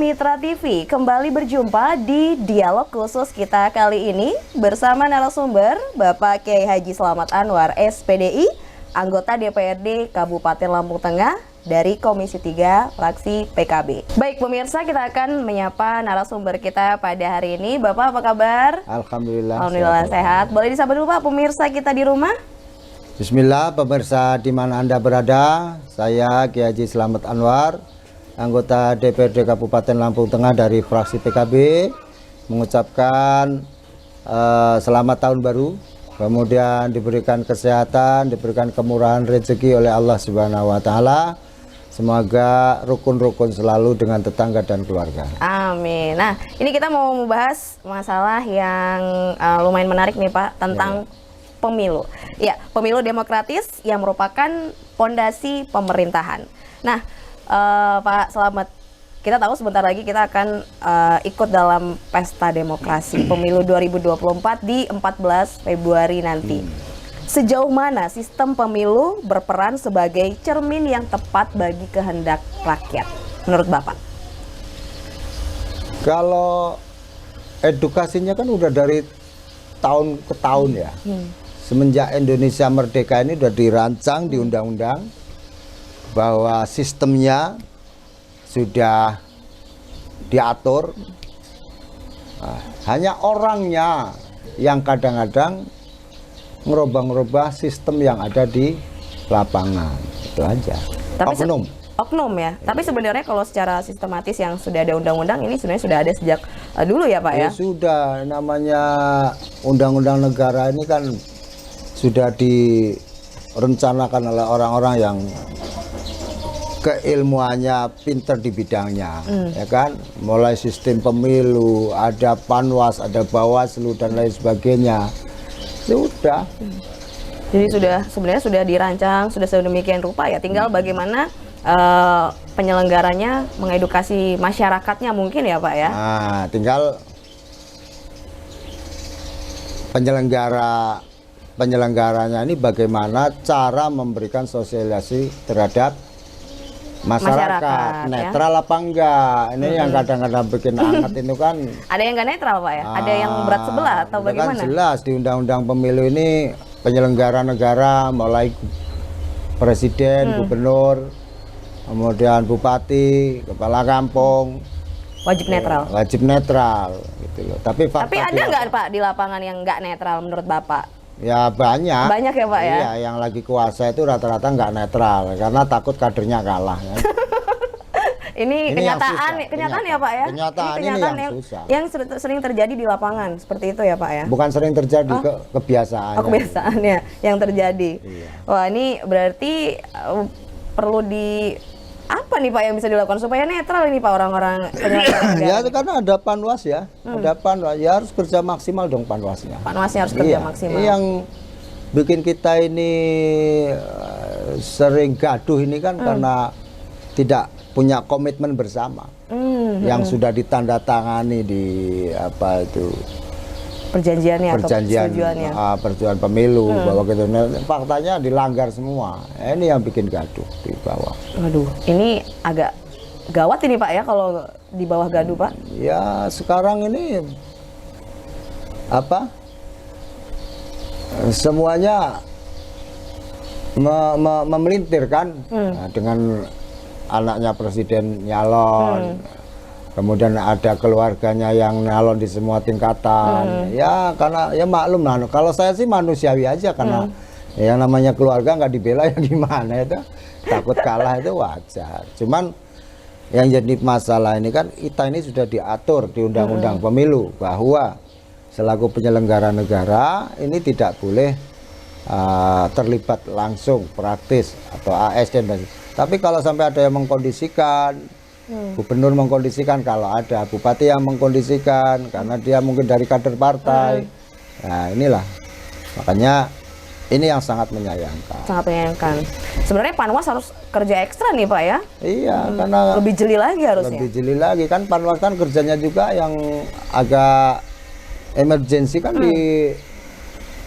Mitra TV kembali berjumpa di dialog khusus kita kali ini bersama narasumber Bapak Kiai Haji Slamet Anwar SPDI, anggota DPRD Kabupaten Lampung Tengah dari Komisi 3 fraksi PKB. Baik pemirsa, kita akan menyapa narasumber kita pada hari ini. Bapak apa kabar? Alhamdulillah. Alhamdulillah sehat. Boleh disapa dulu Pak pemirsa kita di rumah? Bismillah, pemirsa di mana Anda berada. Saya Kiai Haji Slamet Anwar, anggota DPRD Kabupaten Lampung Tengah dari fraksi PKB, mengucapkan selamat tahun baru, kemudian diberikan kesehatan, diberikan kemurahan rezeki oleh Allah Subhanahu wa Ta'ala. Semoga rukun-rukun selalu dengan tetangga dan keluarga. Amin. Nah, ini kita mau membahas masalah yang lumayan menarik nih Pak, tentang pemilu. Ya, pemilu demokratis yang merupakan fondasi pemerintahan. Nah, Pak Slamet, kita tahu sebentar lagi kita akan ikut dalam pesta demokrasi pemilu 2024 di 14 Februari nanti. Sejauh mana sistem pemilu berperan sebagai cermin yang tepat bagi kehendak rakyat menurut Bapak? Kalau edukasinya kan udah dari tahun ke tahun ya. Semenjak Indonesia merdeka ini udah dirancang di undang-undang bahwa sistemnya sudah diatur. Hanya orangnya yang kadang-kadang ngerubah-ngerubah sistem yang ada di lapangan, itu aja. Tapi oknum ya. Ya. Tapi sebenarnya kalau secara sistematis yang sudah ada undang-undang ini sebenarnya sudah ada sejak dulu ya Pak ya? Sudah, namanya undang-undang negara ini kan sudah direncanakan oleh orang-orang yang keilmuannya pinter di bidangnya, ya kan? Mulai sistem pemilu, ada Panwas, ada Bawaslu dan lain sebagainya. Sudah. Jadi sebenarnya sudah dirancang, sudah sedemikian rupa ya. Tinggal bagaimana penyelenggaranya mengedukasi masyarakatnya mungkin ya Pak ya. Nah, tinggal penyelenggaranya ini bagaimana cara memberikan sosialisasi terhadap masyarakat netral apa enggak. Ini yang kadang-kadang bikin hangat itu kan. Ada yang nggak netral Pak ya? Ada yang berat sebelah atau bagaimana? Kan jelas di undang-undang pemilu ini penyelenggara negara mulai presiden, gubernur, kemudian bupati, kepala kampung wajib netral. Wajib netral gitu loh. Tapi ada nggak Pak di lapangan yang nggak netral menurut Bapak? Ya banyak. Banyak ya Pak ya? Iya, yang lagi kuasa itu rata-rata nggak netral karena takut kadernya kalah. Ya. Ini kenyataan ya Pak ya? Kenyataan ini yang susah. Yang sering terjadi di lapangan seperti itu ya Pak ya? Bukan sering terjadi, kebiasaan. Kebiasaannya yang terjadi. Iya. Wah ini berarti perlu apa nih Pak yang bisa dilakukan supaya netral ini Pak orang-orang penyelenggara? Ya karena ada Panwas ya, ada Panwas ya, harus kerja maksimal dong Panwasnya. Panwasnya harus kerja maksimal. Yang bikin kita ini sering gaduh ini kan karena tidak punya komitmen bersama yang sudah ditandatangani di apa itu perjanjian persetujuan pemilu bahwa gitu. Faktanya dilanggar semua. Ini yang bikin gaduh di bawah. Waduh, ini agak gawat ini Pak ya kalau di bawah gaduh Pak. Ya sekarang ini apa? Semuanya memelintir kan, dengan anaknya presiden nyalon. Kemudian ada keluarganya yang nyalon di semua tingkatan. Ya karena ya maklum lah. Kalau saya sih manusiawi aja karena yang namanya keluarga nggak dibela ya gimana itu. Takut kalah itu wajar. Cuman yang jadi masalah ini kan kita ini sudah diatur di undang-undang pemilu bahwa selaku penyelenggara negara ini tidak boleh terlibat langsung praktis atau ASN. Tapi kalau sampai ada yang mengkondisikan, gubernur mengkondisikan, kalau ada bupati yang mengkondisikan karena dia mungkin dari kader partai, nah inilah makanya ini yang sangat menyayangkan. Sangat menyayangkan. Sebenarnya Panwas harus kerja ekstra nih Pak ya? Iya, karena lebih jeli lagi harusnya. Lebih jeli lagi kan Panwas kan kerjanya juga yang agak emergensi kan di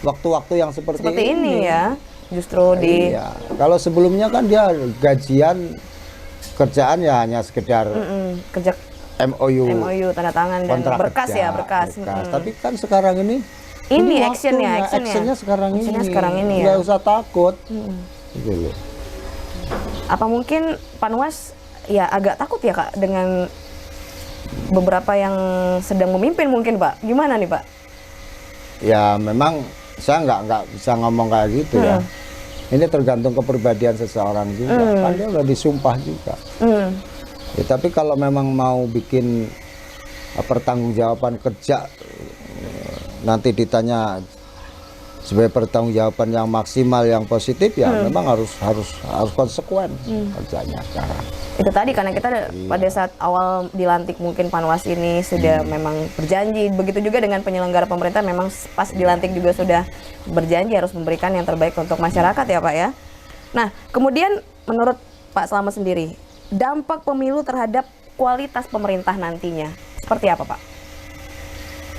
waktu-waktu yang seperti ini ya. Justru di kalau sebelumnya kan dia gajian kerjaan ya hanya sekedar kerja MOU tanda tangan dan kontrak berkas kerja, ya, berkas. Tapi kan sekarang ini Actionnya sekarang ini. ya. Nggak usah takut. Gitu loh. Apa mungkin Panwas ya agak takut ya Kak dengan beberapa yang sedang memimpin mungkin Pak? Gimana nih Pak? Ya memang saya nggak bisa ngomong kayak gitu ya. Ini tergantung kepribadian seseorang juga. Kan dia udah disumpah juga. Ya, tapi kalau memang mau bikin pertanggungjawaban kerja, nanti ditanya sebagai pertanggungjawaban yang maksimal, yang positif, ya memang harus konsekuen kerjanya sekarang. Itu tadi karena kita pada saat awal dilantik mungkin Panwas ini sudah memang berjanji, begitu juga dengan penyelenggara pemerintah memang pas dilantik juga sudah berjanji harus memberikan yang terbaik untuk masyarakat ya Pak ya. Nah kemudian menurut Pak Slamet sendiri, dampak pemilu terhadap kualitas pemerintah nantinya seperti apa Pak?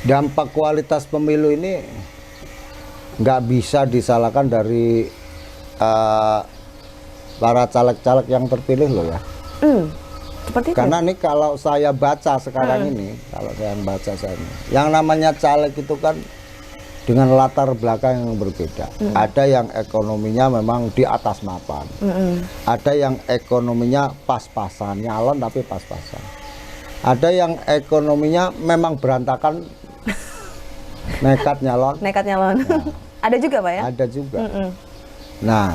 Dampak kualitas pemilu ini nggak bisa disalahkan dari para caleg-caleg yang terpilih loh ya. Seperti itu? Karena nih kalau saya baca sekarang ini, yang namanya caleg itu kan dengan latar belakang yang berbeda. Ada yang ekonominya memang di atas mapan, ada yang ekonominya pas-pasan, nyalon tapi pas-pasan, ada yang ekonominya memang berantakan, nekat nyalon. Nah. Ada juga Pak ya? Ada juga. Nah,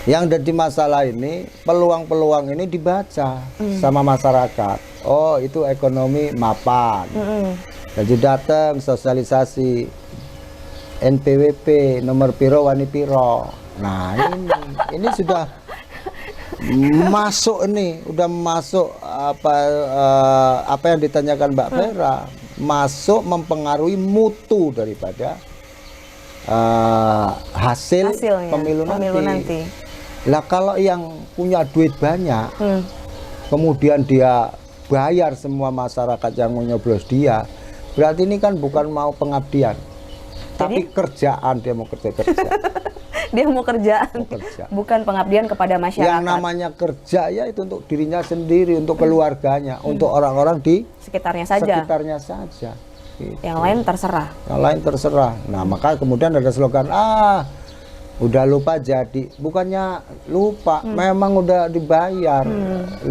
yang jadi masalah ini, peluang-peluang ini dibaca sama masyarakat. Oh, itu ekonomi mapan. Jadi datang sosialisasi NPWP nomor piro wani piro. Nah, ini sudah masuk ini, udah masuk apa yang ditanyakan Mbak Vera, masuk mempengaruhi mutu daripada hasilnya, pemilu nanti. Lah kalau yang punya duit banyak, kemudian dia bayar semua masyarakat yang mau nyoblos dia, berarti ini kan bukan mau pengabdian, tapi kerjaan, dia mau kerja. Dia mau kerjaan, bukan pengabdian kepada masyarakat. Yang namanya kerja ya itu untuk dirinya sendiri, untuk keluarganya, untuk orang-orang di sekitarnya saja. Gitu. Yang lain terserah. Nah, maka kemudian ada slogan, udah lupa jadi. Bukannya lupa, memang udah dibayar 50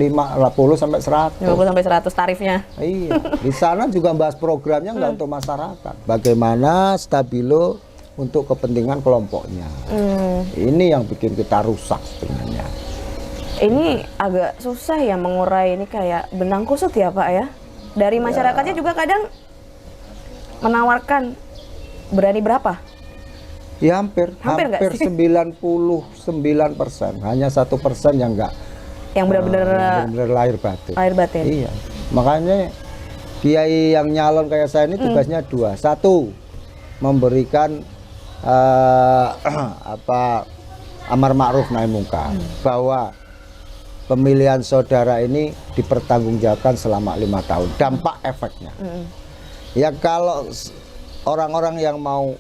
sampai 100. 50 sampai 100 tarifnya. Iya. Di sana juga bahas programnya nggak untuk masyarakat. Bagaimana stabilo untuk kepentingan kelompoknya. Ini yang bikin kita rusak sebenarnya. Ini agak susah ya mengurai, ini kayak benang kusut ya Pak ya. Dari masyarakatnya juga kadang menawarkan berani berapa? Ya hampir 99%, hanya 1% yang enggak, yang benar-benar lahir batin. Iya, makanya kiai yang nyalon kayak saya ini tugasnya dua. Satu, memberikan amar ma'ruf nahi munkar, bahwa pemilihan saudara ini dipertanggungjawabkan selama 5 tahun, dampak efeknya. Ya kalau orang-orang yang mau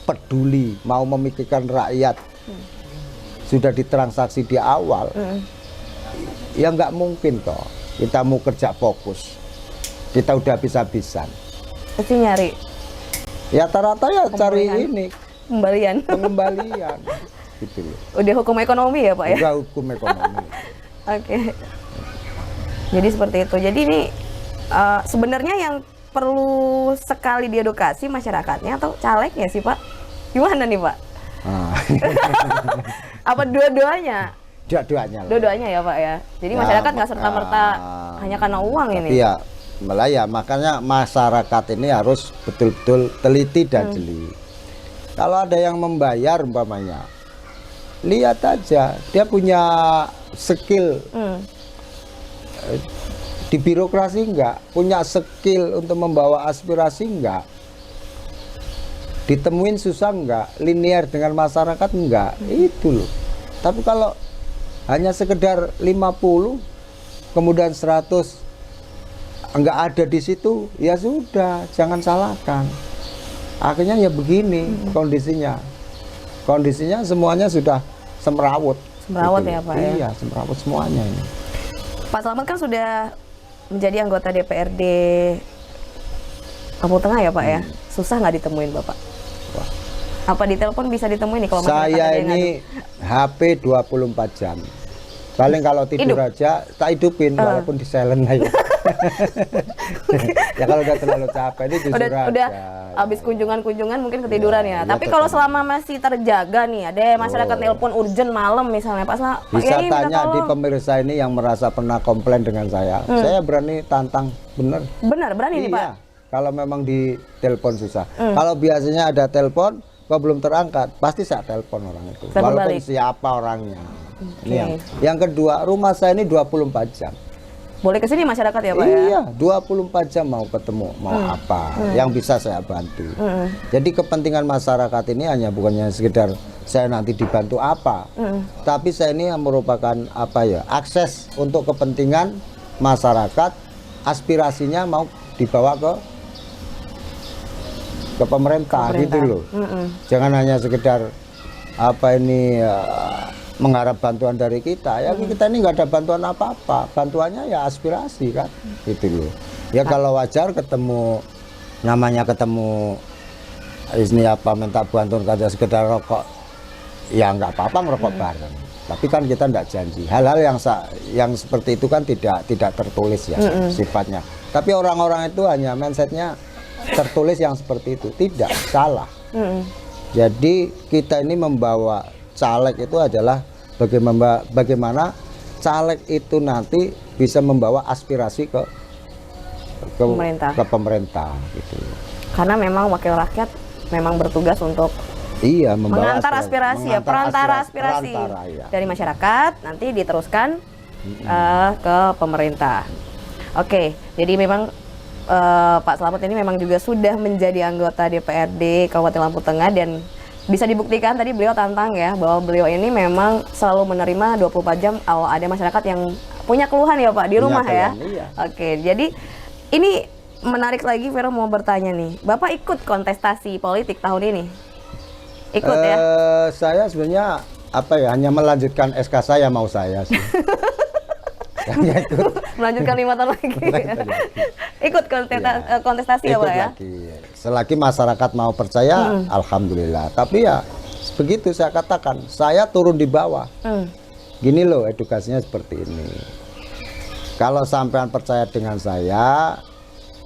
peduli, mau memikirkan rakyat, sudah ditransaksi di awal, ya nggak mungkin toh kita mau kerja fokus, kita udah habis-habisan. Pasti nyari. Ya rata-rata ya cari ini pengembalian. Gitu loh. Udah hukum ekonomi ya Pak ya? Udah hukum ekonomi. Oke. Jadi seperti itu. Jadi ini sebenarnya yang perlu sekali diedukasi masyarakatnya atau calegnya sih Pak? Gimana nih Pak? Apa dua-duanya? Dua-duanya ya Pak ya. Jadi ya, masyarakat nggak serta-merta hanya karena uang ini. Iya, malah ya makanya masyarakat ini harus betul-betul teliti dan jeli. Kalau ada yang membayar umpamanya, lihat aja dia punya skill. Di birokrasi enggak, punya skill untuk membawa aspirasi enggak, ditemuin susah enggak, linear dengan masyarakat enggak, itu loh. Tapi kalau hanya sekedar 50 kemudian 100 enggak ada di situ, ya sudah, jangan salahkan. Akhirnya ya begini kondisinya semuanya sudah semrawut gitu. Ya Pak ya? Iya, semrawut semuanya ini. Pak Slamet kan sudah menjadi anggota DPRD Lampung Tengah ya Pak ya, susah nggak ditemuin Bapak? Wah. Apa di telepon bisa ditemuin nih kalau masyarakat Saya ada yang ini HP 24 jam. Paling kalau tidur aja tak hidupin walaupun di silent aja. Ya kalau udah terlalu capek ini jujur aja. udah habis kunjungan-kunjungan mungkin ketiduran ya. Tapi kalau selama masih terjaga nih, ada masyarakat nelpon urgent malam misalnya, Pak bisa Yai tanya di pemirsa ini yang merasa pernah komplain dengan saya. Saya berani tantang, bener. Benar, berani nih Pak. Iya, kalau memang di telepon susah. Kalau biasanya ada telepon, kok belum terangkat, pasti saya telepon orang itu. Walaupun siapa orangnya. Ini yang kedua, rumah saya ini 24 jam. Boleh ke sini masyarakat ya Pak ya? Iya, 24 jam mau ketemu, mau apa, yang bisa saya bantu. Jadi kepentingan masyarakat ini hanya bukannya sekedar saya nanti dibantu apa, tapi saya ini yang merupakan apa ya, akses untuk kepentingan masyarakat, aspirasinya mau dibawa ke pemerintah gitu loh. Jangan hanya sekedar apa ini mengharap bantuan dari kita, ya kita ini nggak ada bantuan apa-apa, bantuannya ya aspirasi kan, gitu loh. Ya kalau wajar ketemu, namanya ketemu ini apa minta bantuan kayak sekedar rokok, ya nggak apa-apa ngerokok bareng. Tapi kan kita nggak janji. Hal-hal yang seperti itu kan tidak tertulis ya sifatnya. Tapi orang-orang itu hanya mindsetnya tertulis yang seperti itu, tidak salah. Jadi kita ini membawa caleg itu adalah bagaimana caleg itu nanti bisa membawa aspirasi ke pemerintah gitu. Karena memang wakil rakyat memang bertugas untuk mengantar aspirasi ya, perantara aspirasi dari masyarakat nanti diteruskan ke pemerintah. Oke, jadi memang Pak Slamet ini memang juga sudah menjadi anggota DPRD Kabupaten Lampung Tengah dan bisa dibuktikan tadi beliau tantang ya bahwa beliau ini memang selalu menerima 24 jam kalau ada masyarakat yang punya keluhan ya Pak di rumah ya. Iya. Oke, jadi ini menarik lagi, Vero mau bertanya nih, Bapak ikut kontestasi politik tahun ini? Ikut ya? Saya sebenarnya apa ya, hanya melanjutkan SK saya mau saya sih. Melanjutkan 5 tahun lagi. Ikut kontestasi ya Pak ya? Selagi masyarakat mau percaya, alhamdulillah. Tapi ya begitu saya katakan, saya turun di bawah. Gini loh, edukasinya seperti ini. Kalau sampean percaya dengan saya,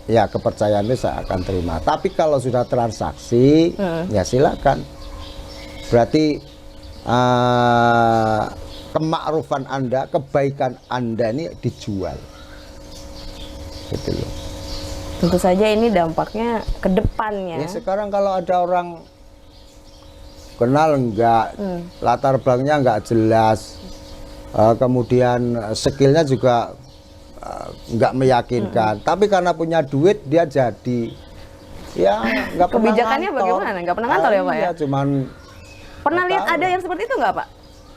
ya kepercayaan itu saya akan terima. Tapi kalau sudah transaksi, ya silakan. Berarti kemakrufan Anda, kebaikan Anda ini dijual. Gitu loh. Tentu saja ini dampaknya ke depannya. Ya sekarang kalau ada orang kenal enggak, latar belakangnya enggak jelas, kemudian skillnya juga enggak meyakinkan, tapi karena punya duit dia jadi. Ya enggak pernah. Kebijakannya bagaimana? Enggak pernah ngantor ya Pak ya? Cuman pernah lihat ada yang seperti itu enggak Pak?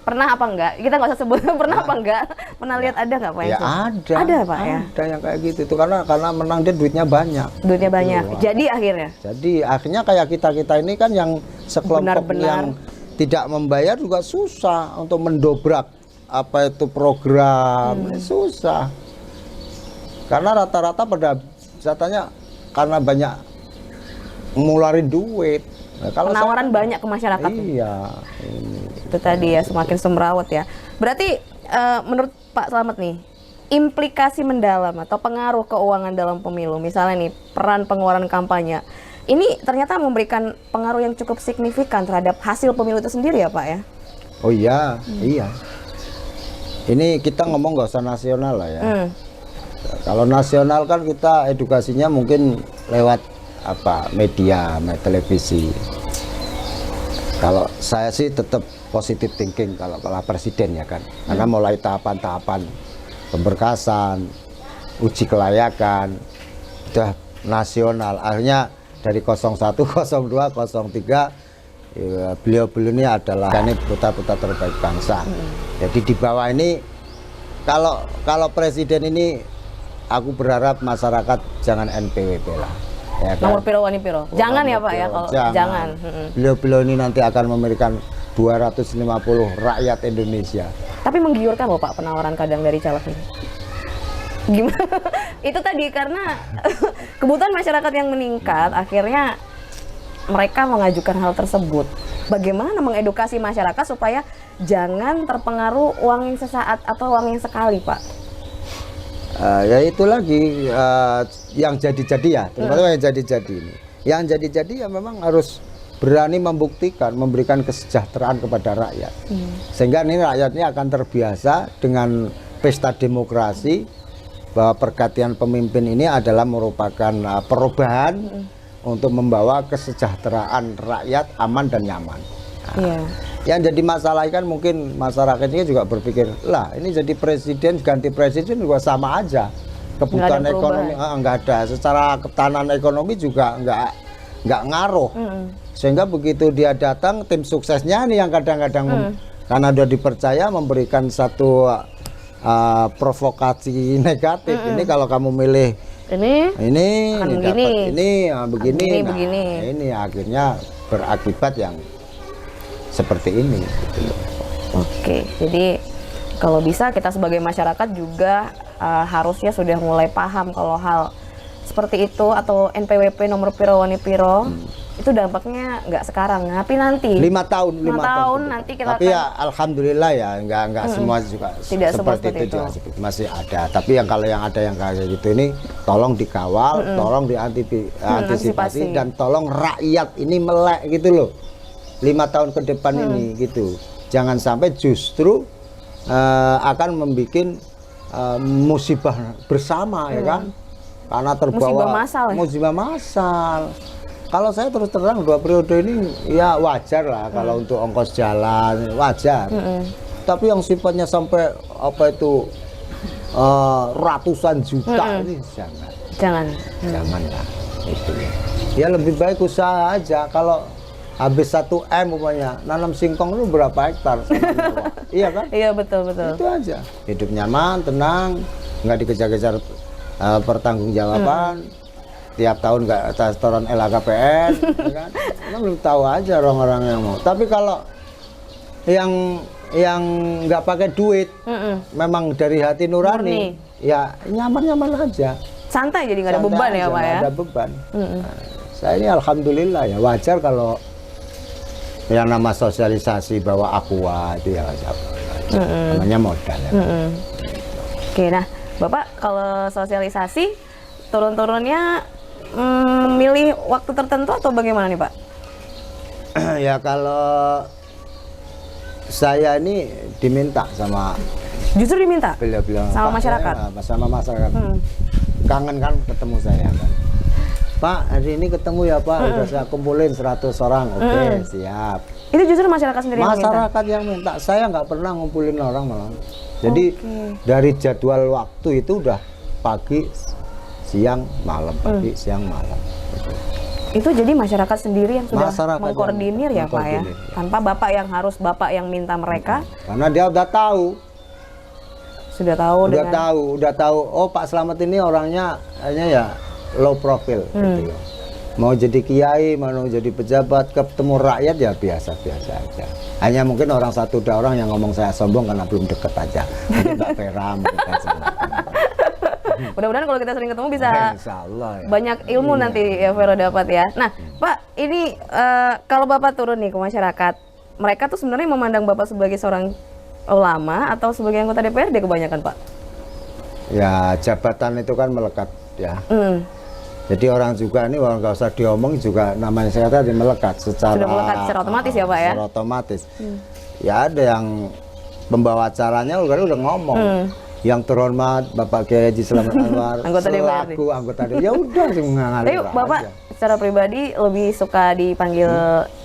Pernah apa enggak? Kita nggak usah sebut pernah apa enggak? Pernah lihat ada nggak Pak? Ya ada. Ada Pak ya? Ada yang kayak gitu itu karena menang dia duitnya banyak. Duitnya banyak. Gitu. Jadi akhirnya? Jadi akhirnya kayak kita ini kan yang sekelompok yang tidak membayar juga susah untuk mendobrak apa itu program. Susah. Karena rata-rata pada zatanya karena banyak ngeluarin duit. Nah, kalau penawaran banyak ke masyarakat. Iya. Itu tadi ya, semakin semrawut ya. Berarti menurut Pak Slamet nih, implikasi mendalam atau pengaruh keuangan dalam pemilu, misalnya nih peran pengeluaran kampanye, ini ternyata memberikan pengaruh yang cukup signifikan terhadap hasil pemilu itu sendiri ya Pak ya? Oh iya, iya. Ini kita ngomong nggak usah nasional lah ya. Kalau nasional kan kita edukasinya mungkin lewat apa media, televisi. Kalau saya sih tetap positive thinking kalau presiden ya kan, karena mulai tahapan-tahapan pemberkasan, uji kelayakan, udah nasional. Akhirnya dari 01, 02, 03 ya, beliau-beliau ini adalah putra-putra terbaik bangsa. Jadi di bawah ini kalau presiden ini aku berharap masyarakat jangan NPWP lah. Ya kan? Nomor piro wani piro. Jangan ya Pak ya kalau jangan. Beliau-beliau ini nanti akan memberikan 250 rakyat Indonesia. Tapi menggiurkan loh Pak penawaran kadang dari caleg ini. Gimana? Itu tadi karena kebutuhan masyarakat yang meningkat, akhirnya mereka mengajukan hal tersebut. Bagaimana mengedukasi masyarakat supaya jangan terpengaruh uang yang sesaat atau uang yang sekali, Pak? Ya itu lagi yang jadi-jadi ya, terutama yang jadi-jadi ini. Yang jadi-jadi ya memang harus berani membuktikan, memberikan kesejahteraan kepada rakyat. Sehingga ini rakyat ini akan terbiasa dengan pesta demokrasi, bahwa pergantian pemimpin ini adalah merupakan perubahan untuk membawa kesejahteraan rakyat aman dan nyaman. Nah, yang jadi masalah kan mungkin masyarakat ini juga berpikir, lah ini jadi presiden ganti presiden juga sama aja, kebutuhan ekonomi nggak ada, secara ketahanan ekonomi juga nggak ngaruh. Sehingga begitu dia datang, tim suksesnya nih yang kadang-kadang karena udah dipercaya memberikan satu provokasi negatif. Ini kalau kamu milih ini dapat ini begini, begini. Ini akhirnya berakibat yang seperti ini gitu. Oke, jadi kalau bisa kita sebagai masyarakat juga harusnya sudah mulai paham kalau hal seperti itu, atau NPWP nomor piro wani piro itu dampaknya nggak sekarang, tapi nanti 5 tahun nanti kita tapi ya alhamdulillah ya nggak semua juga tidak seperti itu juga masih ada, tapi yang kalau yang ada yang kayak gitu ini tolong dikawal, tolong diantisipasi dan tolong rakyat ini melek gitu loh 5 tahun ke depan ini gitu, jangan sampai justru akan membuat musibah bersama ya kan, karena terbawa musibah massal. Kalau saya terus terang 2 periode ini ya wajar lah kalau untuk ongkos jalan wajar. Tapi yang sifatnya sampai apa itu ratusan juta ini jangan lah itu. Ya lebih baik usaha aja. Kalau habis 1 M umpamanya nanam singkong itu berapa hektar? Iya kan? Iya betul. Itu aja. Hidup nyaman, tenang, nggak dikejar-kejar pertanggungjawaban. Tiap tahun nggak setoran LHKPN, ya kan? Kita belum tahu aja orang-orang yang mau. Tapi kalau yang nggak pakai duit, memang dari hati nurani, ya nyaman-nyaman aja. Santai, jadi nggak ada beban ya Pak ya? Nggak ada beban. Nah, saya ini alhamdulillah ya wajar kalau yang nama sosialisasi bawa aqua itu ya wajar. Namanya modal ya. Oke, nah Bapak kalau sosialisasi turun-turunnya milih waktu tertentu atau bagaimana nih Pak? Ya kalau saya ini diminta sama, justru diminta beliau sama masyarakat, sama masyarakat. Kangen kan ketemu saya kan, Pak hari ini ketemu ya Pak, udah saya kumpulin 100 orang. Oke, siap. Itu justru masyarakat sendiri yang minta. Saya nggak pernah ngumpulin orang malah. Jadi dari jadwal waktu itu udah pagi siang malam, pagi siang malam. Itu jadi masyarakat sendiri yang sudah mengkoordinir ya Pak ya, tanpa Bapak yang minta mereka. Karena dia udah tahu, udah tahu. Oh Pak Slamet ini orangnya hanya ya low profile gitu loh. Mau jadi kiai, mau jadi pejabat, ketemu rakyat ya biasa-biasa aja. Hanya mungkin orang orang yang ngomong saya sombong karena belum deket aja. Mungkin Mbak Vera, mungkin mudah-mudahan kalau kita sering ketemu bisa banyak ilmu nanti ya Vero dapat ya. Nah Pak, ini kalau Bapak turun nih ke masyarakat, mereka tuh sebenarnya memandang Bapak sebagai seorang ulama atau sebagai anggota DPRD kebanyakan Pak? Ya jabatan itu kan melekat ya. Jadi orang juga ini orang nggak usah diomong juga namanya saya tadi melekat secara otomatis ya Pak ya? Secara otomatis. Ya ada yang pembawa acaranya udah ngomong. Yang terhormat Bapak Kiai Haji Slamet Anwar selaku anggota DPRD. Ya udah sih mengalir. Tapi Bapak secara pribadi lebih suka dipanggil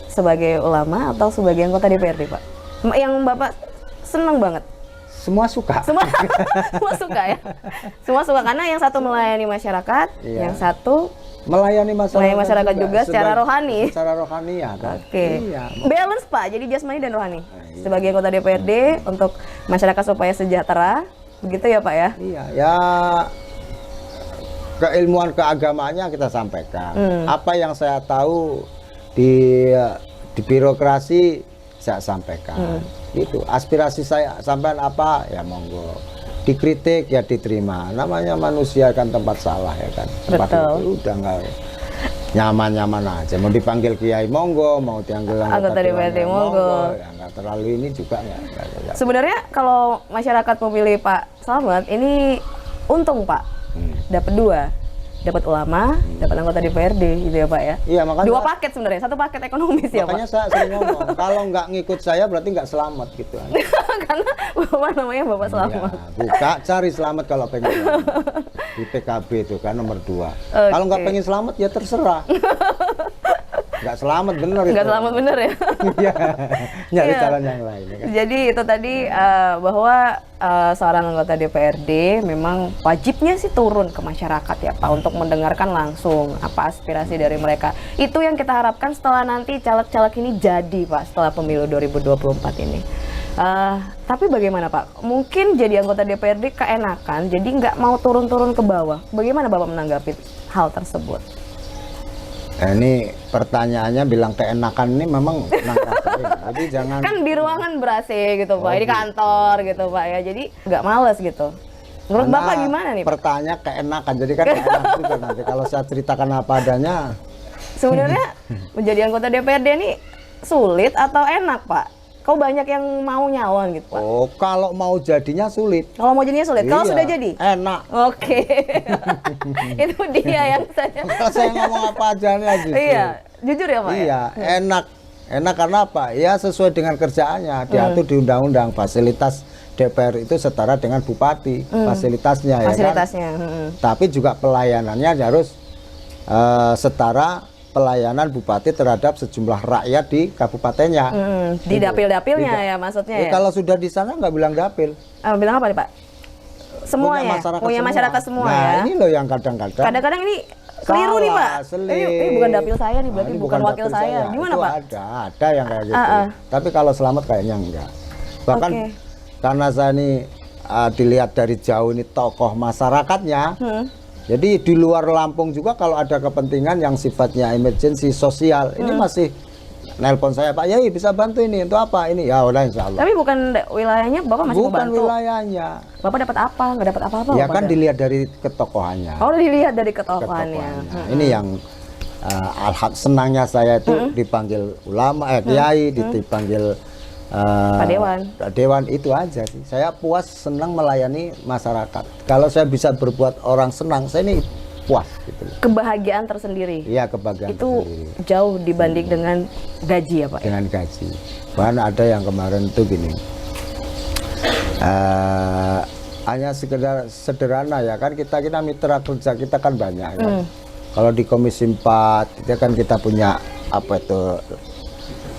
sebagai ulama atau sebagai anggota DPRD Pak? Yang Bapak seneng banget? Semua suka. Semua suka ya. Semua suka karena yang satu melayani masyarakat, yang satu melayani masyarakat juga secara rohani. Secara rohani ya kan. Oke. Iya. Balance Pak, jadi jasmani dan rohani. Sebagai anggota DPRD untuk masyarakat supaya sejahtera. Begitu ya Pak ya? Iya, ya keilmuan keagamaannya kita sampaikan. Apa yang saya tahu di birokrasi saya sampaikan. Itu aspirasi saya sampaikan apa ya monggo. dikritik ya diterima. Namanya manusia kan tempat salah ya kan. Tempat Betul. itu udah nggak nyaman-nyaman aja. Mau dipanggil kiai monggo, mau dipanggil Anggota DPRD monggo. Ya nggak terlalu ini juga nggak. Sebenarnya kalau masyarakat memilih Pak Slamet ini untung Pak, dapat dua, dapat ulama, dapat anggota DPRD gitu ya Pak ya. Iya makanya. Dua paket sebenarnya, satu paket ekonomis ya Pak. Makanya saya sering ngomong, kalau nggak ngikut saya berarti nggak selamat gitu. Karena Bapak namanya Bapak Slamet. Ya, buka cari selamat kalau pengen selamat. Di PKB itu kan nomor 2. Kalau nggak pengen selamat ya terserah. Nggak selamat bener itu. Nggak selamat bener ya. Iya, nyari Iya. jalan yang lain. Ya kan? Jadi itu tadi bahwa seorang anggota DPRD memang wajibnya sih turun ke masyarakat ya Pak untuk mendengarkan langsung apa aspirasi dari mereka. Itu yang kita harapkan setelah nanti caleg-caleg ini jadi Pak setelah pemilu 2024 ini. Tapi bagaimana Pak? Mungkin jadi anggota DPRD keenakan, jadi nggak mau turun-turun ke bawah. Bagaimana Bapak menanggapi hal tersebut? Nah, ini pertanyaannya bilang keenakan ini memang nang rasain. Jadi jangan Kan di ruangan ber-AC gitu Pak, di kantor gitu Pak ya, jadi nggak males gitu. Menurut Karena Bapak gimana nih Pak? Pertanyaan keenakan, jadi kan enak juga nanti kalau saya ceritakan apa adanya. Sebenarnya menjadi anggota DPRD ini sulit atau enak Pak? Kok banyak yang mau nyalon gitu Pak? Oh, kalau mau jadinya sulit. Kalau mau jadinya sulit, kalau Iya, sudah jadi? enak. Oke, itu dia yang saya. Kalau saya ngomong apa adanya justru. Iya, jujur ya Pak. Iya, enak. Enak karena apa? Ya sesuai dengan kerjaannya. Diatur di undang-undang. Fasilitas DPR itu setara dengan bupati. Fasilitasnya ya kan. Fasilitasnya. Tapi juga pelayanannya harus setara pelayanan bupati terhadap sejumlah rakyat di kabupatennya. Di dapil-dapilnya Tidak. ya maksudnya Ya, ya. kalau sudah di sana nggak bilang dapil. Bilang apa nih Pak? Semuanya, punya masyarakat semua Nah, ya. ini loh yang kadang-kadang. Kadang-kadang ini keliru nih Pak. Salah, selip. Ini bukan dapil saya nih, berarti Nah, ini bukan wakil dapil saya. Gimana Itu Pak? Ada yang kayak gitu. Tapi kalau selamat kayaknya enggak. Bahkan Oke. karena saya ini dilihat dari jauh ini tokoh masyarakatnya. Jadi di luar Lampung juga kalau ada kepentingan yang sifatnya emergensi sosial, ini masih nelpon saya, Pak Yai bisa bantu ini untuk apa ini? Ya udah insya Allah. Tapi bukan wilayahnya Bapak masih Bukan membantu. wilayahnya. Bapak dapat apa? Nggak dapat apa-apa? Ya Bapak kan ada? dilihat dari ketokohannya. Oh, dilihat dari ketokohannya. Ketokohannya. Ini yang senangnya saya itu dipanggil ulama, kiai, dipanggil Pak Dewan. Pak Dewan, itu aja sih. Saya puas, senang melayani masyarakat. Kalau saya bisa berbuat orang senang, saya ini puas gitu. Kebahagiaan tersendiri. Iya, kebahagiaan Itu tersendiri. jauh dibanding dengan gaji ya Pak? Dengan gaji. Bahkan ada yang kemarin itu gini. Hanya sekedar sederhana ya kan, kita mitra kerja kita kan banyak kan. Kalau di Komisi 4 itu kan kita punya apa itu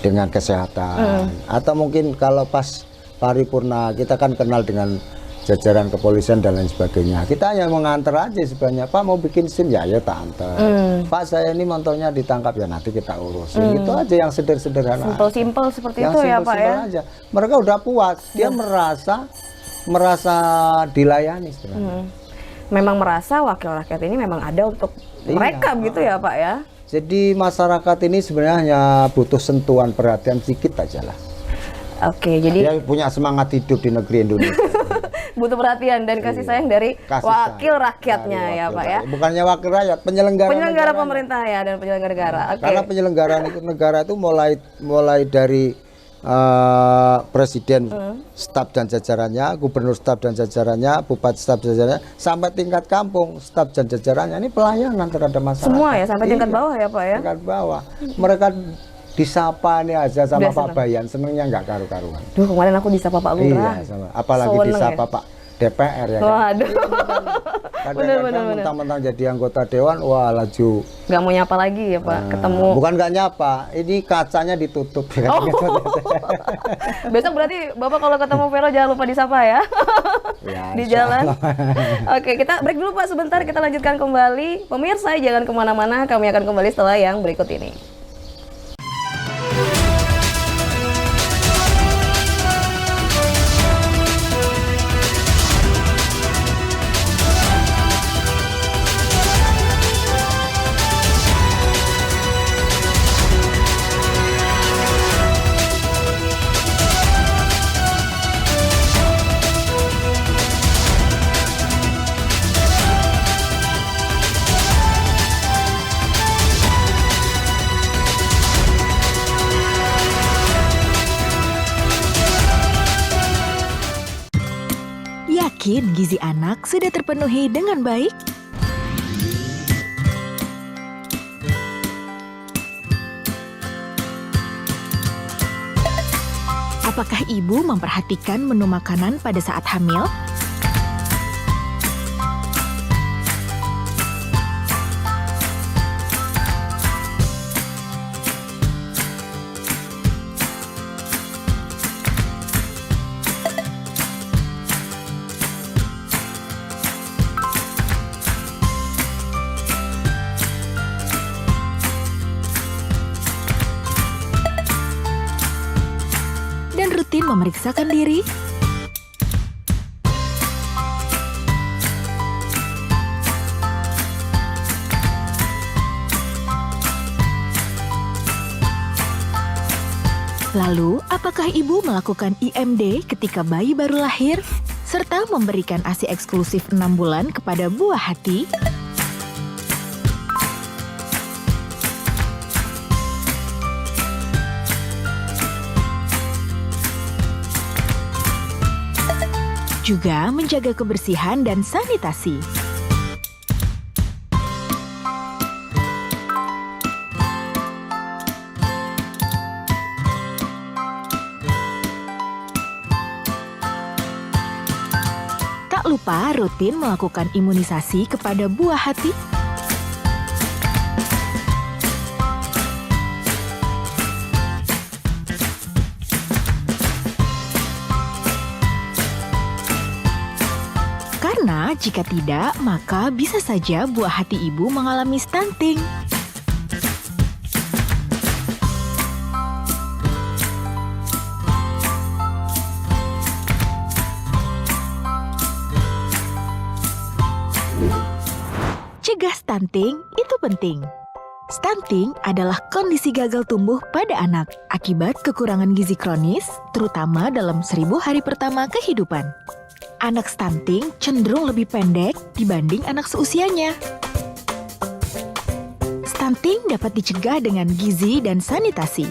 dengan kesehatan, atau mungkin kalau pas paripurna kita kan kenal dengan jajaran kepolisian dan lain sebagainya. Kita hanya mengantar aja sebenarnya, Pak mau bikin SIM ya tak antar. Pak saya ini motornya ditangkap ya nanti kita urus. Itu aja yang sederhana. Simpel-simpel seperti Yang itu ya Pak ya? simpel-simpel aja. Mereka udah puas, dia merasa dilayani sebenarnya. Memang merasa wakil rakyat ini memang ada untuk mereka gitu ya Pak ya? Jadi masyarakat ini sebenarnya hanya butuh sentuhan perhatian sedikit aja lah. Oke, jadi Dia punya semangat hidup di negeri Indonesia. butuh perhatian dan kasih sayang dari Kasih wakil sayang rakyatnya dari ya wakil Pak ya? rakyat. Bukannya wakil rakyat, penyelenggara Penyelenggara negara. pemerintah ya dan penyelenggara negara. Oke. Karena penyelenggaraan itu negara itu mulai dari presiden, staf dan jajarannya, gubernur staf dan jajarannya, bupati staf dan jajarannya, sampai tingkat kampung staf dan jajarannya, ini pelayanan terhadap masyarakat. Semua ya sampai tingkat Iya, bawah ya Pak ya? tingkat bawah. Mereka disapa nih aja sama Udah Pak senang. Bayan, senengnya nggak karu-karuan. Duh, kemarin aku disapa Pak Lurah. Iya, sama. Apalagi Seneng disapa ya? Pak DPR ya kan. Waduh. Kadang-kadang mentang-mentang jadi anggota dewan, wah laju. Nggak mau nyapa lagi ya Pak, ketemu. Bukan nggak nyapa, ini kacanya ditutup. Ya kan? Oh. Besok berarti Bapak kalau ketemu Vero jangan lupa disapa ya. Ya, Di insya jalan. Allah. Oke, kita break dulu Pak sebentar, kita lanjutkan kembali. Pemirsa jangan kemana-mana, kami akan kembali setelah yang berikut ini. yakin gizi anak sudah terpenuhi dengan baik? Apakah ibu memperhatikan menu makanan pada saat hamil? Dan rutin memeriksakan diri? Lalu, apakah ibu melakukan IMD ketika bayi baru lahir? Serta memberikan ASI eksklusif 6 bulan kepada buah hati? Juga menjaga kebersihan dan sanitasi. Tak lupa rutin melakukan imunisasi kepada buah hati. Karena jika tidak, maka bisa saja buah hati ibu mengalami stunting. Cegah stunting itu penting. Stunting adalah kondisi gagal tumbuh pada anak akibat kekurangan gizi kronis, terutama dalam 1000 hari pertama kehidupan. Anak stunting cenderung lebih pendek dibanding anak seusianya. Stunting dapat dicegah dengan gizi dan sanitasi.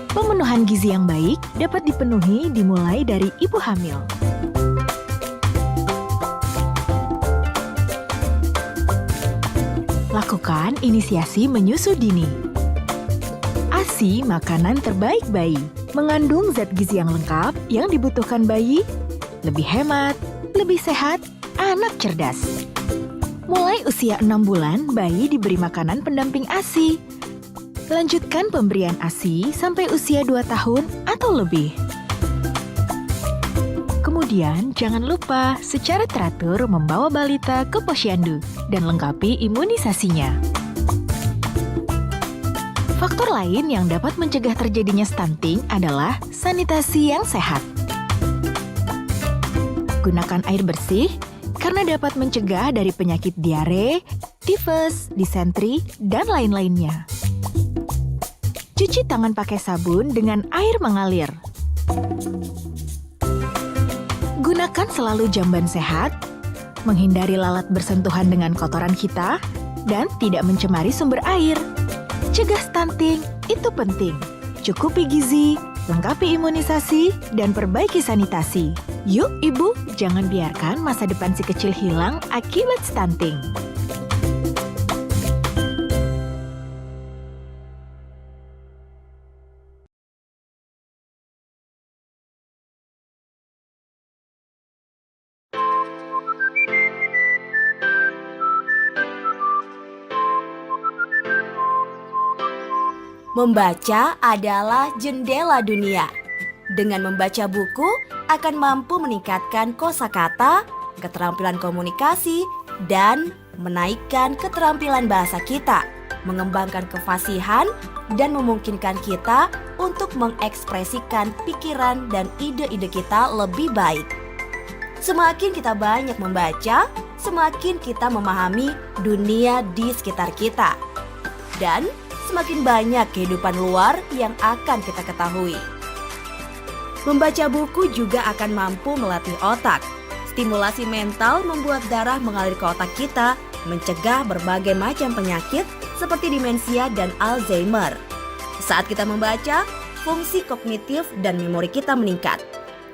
Pemenuhan gizi yang baik dapat dipenuhi dimulai dari ibu hamil. Lakukan inisiasi menyusu dini. ASI makanan terbaik bayi, mengandung zat gizi yang lengkap yang dibutuhkan bayi, lebih hemat, lebih sehat, anak cerdas. Mulai usia 6 bulan, bayi diberi makanan pendamping ASI. Lanjutkan pemberian ASI sampai usia 2 tahun atau lebih. Kemudian, jangan lupa secara teratur membawa balita ke posyandu dan lengkapi imunisasinya. Faktor lain yang dapat mencegah terjadinya stunting adalah sanitasi yang sehat. Gunakan air bersih karena dapat mencegah dari penyakit diare, tifus, disentri, dan lain-lainnya. Cuci tangan pakai sabun dengan air mengalir. Gunakan selalu jamban sehat, menghindari lalat bersentuhan dengan kotoran kita, dan tidak mencemari sumber air. Cegah stunting itu penting. Cukupi gizi, lengkapi imunisasi, dan perbaiki sanitasi. Yuk ibu, jangan biarkan masa depan si kecil hilang akibat stunting. Membaca adalah jendela dunia. Dengan membaca buku akan mampu meningkatkan kosakata, keterampilan komunikasi, dan menaikkan keterampilan bahasa kita, mengembangkan kefasihan, dan memungkinkan kita untuk mengekspresikan pikiran dan ide-ide kita lebih baik. Semakin kita banyak membaca, semakin kita memahami dunia di sekitar kita. Dan semakin banyak kehidupan luar yang akan kita ketahui. Membaca buku juga akan mampu melatih otak. Stimulasi mental membuat darah mengalir ke otak kita, mencegah berbagai macam penyakit seperti demensia dan Alzheimer. Saat kita membaca, fungsi kognitif dan memori kita meningkat.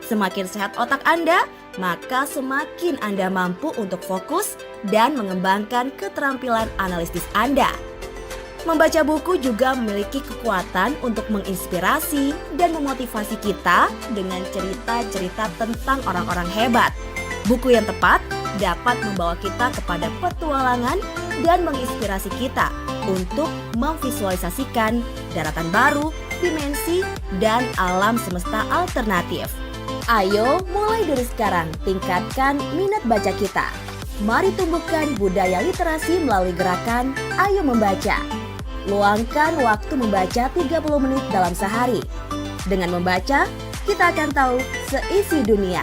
Semakin sehat otak Anda, maka semakin Anda mampu untuk fokus dan mengembangkan keterampilan analisis Anda. Membaca buku juga memiliki kekuatan untuk menginspirasi dan memotivasi kita dengan cerita-cerita tentang orang-orang hebat. Buku yang tepat dapat membawa kita kepada petualangan dan menginspirasi kita untuk memvisualisasikan daratan baru, dimensi, dan alam semesta alternatif. Ayo mulai dari sekarang tingkatkan minat baca kita. Mari tumbuhkan budaya literasi melalui gerakan Ayo Membaca. Luangkan waktu membaca 30 menit dalam sehari. Dengan membaca, kita akan tahu seisi dunia.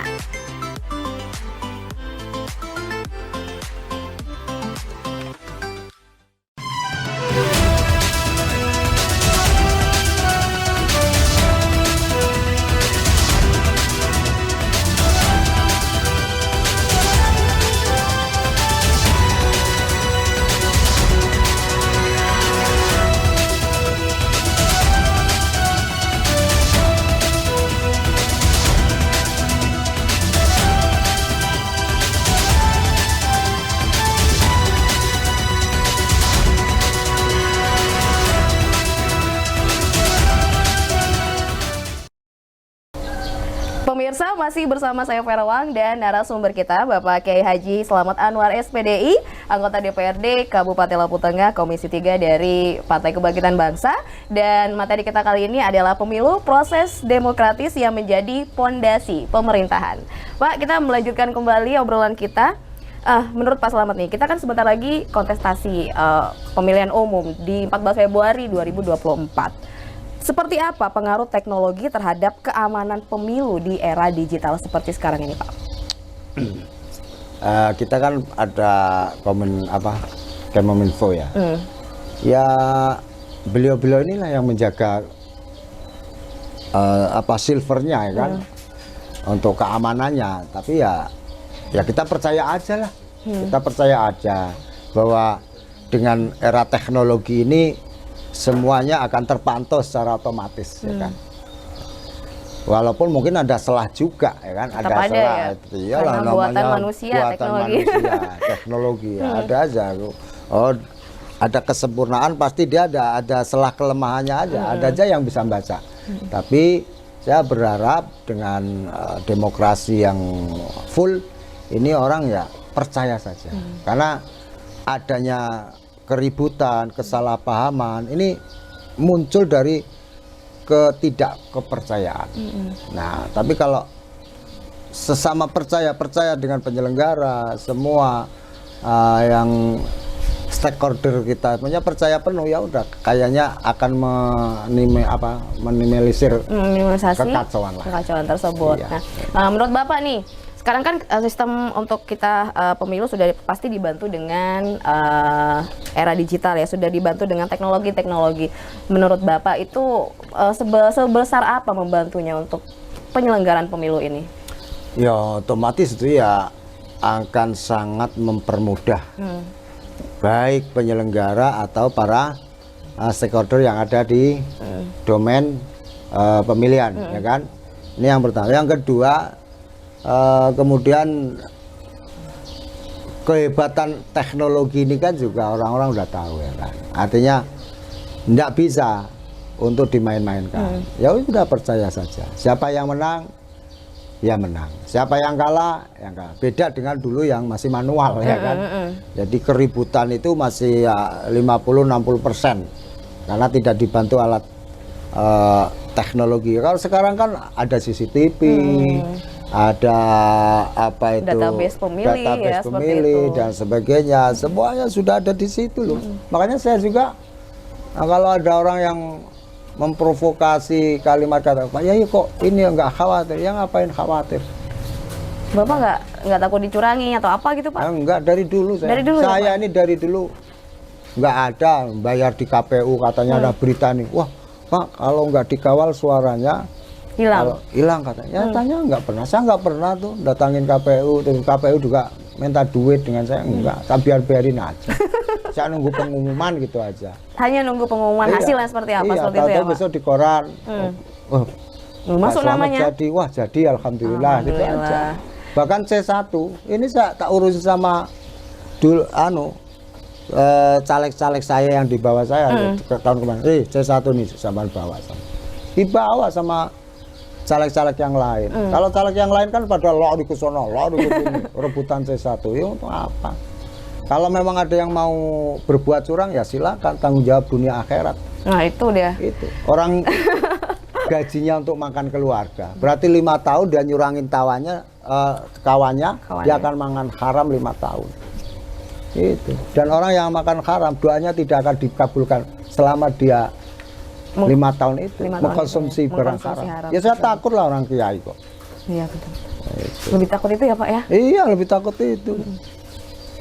Pemirsa, masih bersama saya Vera Wang dan narasumber kita Bapak Kiai Haji Slamet Anwar SPDI, anggota DPRD Kabupaten Lampung Tengah, Komisi 3 dari Partai Kebangkitan Bangsa. Dan materi kita kali ini adalah pemilu, proses demokratis yang menjadi pondasi pemerintahan. Pak, kita melanjutkan kembali obrolan kita. Menurut Pak Slamet nih, kita kan sebentar lagi kontestasi pemilihan umum di 14 Februari 2024. Seperti apa pengaruh teknologi terhadap keamanan pemilu di era digital seperti sekarang ini, Pak? Kita kan ada Kemeninfo ya. Ya beliau-beliau inilah yang menjaga silvernya ya kan, untuk keamanannya. Tapi ya kita percaya aja lah. Kita percaya aja bahwa dengan era teknologi ini semuanya akan terpantau secara otomatis, ya kan. Walaupun mungkin ada celah juga, ya kan. Ada celah, ya? Iyalah namanya buatan manusia, teknologi, ya, ada aja. Oh, ada kesempurnaan pasti dia ada celah kelemahannya aja, ada aja yang bisa baca. Tapi saya berharap dengan demokrasi yang full ini orang ya percaya saja, karena adanya keributan, kesalahpahaman ini muncul dari ketidakkepercayaan. Nah, tapi kalau sesama percaya dengan penyelenggara, semua yang stakeholder kita punya percaya penuh, ya udah kayaknya akan minimalisir kekacauan tersebut. Iya. Nah, menurut Bapak nih, sekarang kan sistem untuk kita pemilu sudah pasti dibantu dengan era digital ya, sudah dibantu dengan teknologi. Menurut Bapak itu sebesar apa membantunya untuk penyelenggaraan pemilu ini? Ya otomatis itu ya akan sangat mempermudah baik penyelenggara atau para stakeholder yang ada di domain pemilihan, ya kan? Ini yang pertama. Yang kedua, kemudian kehebatan teknologi ini kan juga orang-orang udah tahu, ya kan. Artinya tidak bisa untuk dimain-mainkan. Ya udah percaya saja. Siapa yang menang, ya menang. Siapa yang kalah, yang kalah. Beda dengan dulu yang masih manual, ya kan. Jadi keributan itu masih 50-60% karena tidak dibantu alat teknologi. Kalau sekarang kan ada CCTV, ada database pemilih dan sebagainya, semuanya sudah ada di situ loh. Makanya saya juga kalau ada orang yang memprovokasi kalimat kata Pak ya kok ini nggak khawatir, ya ngapain khawatir? Bapak nggak takut dicurangi atau apa gitu, Pak? Enggak, dari dulu saya ini dari dulu nggak ada bayar di KPU, katanya ada berita nih, wah Pak kalau nggak dikawal suaranya hilang katanya. Tanya nggak pernah, saya nggak pernah tuh datangin KPU, terus KPU juga minta duit dengan saya, enggak, saya biarin aja. Saya nunggu pengumuman gitu aja. Hanya nunggu pengumuman hasilnya seperti apa? Iya, seperti itu ya, Pak? besok di koran, Masuk Pak Slamet namanya. jadi, wah jadi alhamdulillah, gitu aja. Alhamdulillah. Bahkan C1 ini saya tak urusin sama dulu caleg-caleg saya yang di bawah saya tahun kemarin. C1 nih sama bawa sama. Dibawa sama caleg-caleg yang lain. Kalau caleg yang lain kan pada lo di kusono, lo di sini, rebutan C1. Ya untuk apa? Kalau memang ada yang mau berbuat curang ya silakan, tanggung jawab dunia akhirat. Nah itu dia. Itu orang gajinya untuk makan keluarga. Berarti 5 tahun dia nyurangin kawannya, dia akan makan haram 5 tahun. Itu. Dan orang yang makan haram doanya tidak akan dikabulkan selama dia 5 tahun itu 5 tahun mengkonsumsi itu, barang mengkonsumsi haram. haram. Ya saya takut lah orang kiai kok. Iya betul. Lebih takut itu ya Pak ya? Iya lebih takut itu.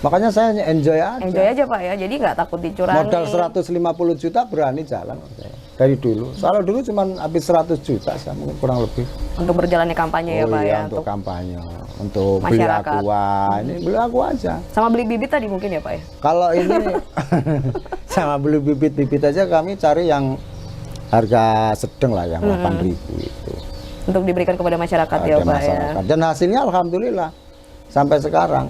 Makanya saya enjoy aja. Enjoy aja Pak ya, jadi nggak takut dicurangi. Modal 150 juta berani jalan saya. Dari dulu. Soalnya dulu cuma habis 100 juta saya mungkin kurang lebih. Untuk berjalannya kampanye ya Pak iya, ya? untuk kampanye, untuk beli masyarakat. aqua, ini beli aku aja. Sama beli bibit tadi mungkin ya Pak ya? Kalau ini sama beli bibit-bibit aja kami cari yang harga sedang lah, yang 8.000 itu. Untuk diberikan kepada masyarakat ya Ada Pak masyarakat. ya? Dan hasilnya alhamdulillah sampai sekarang.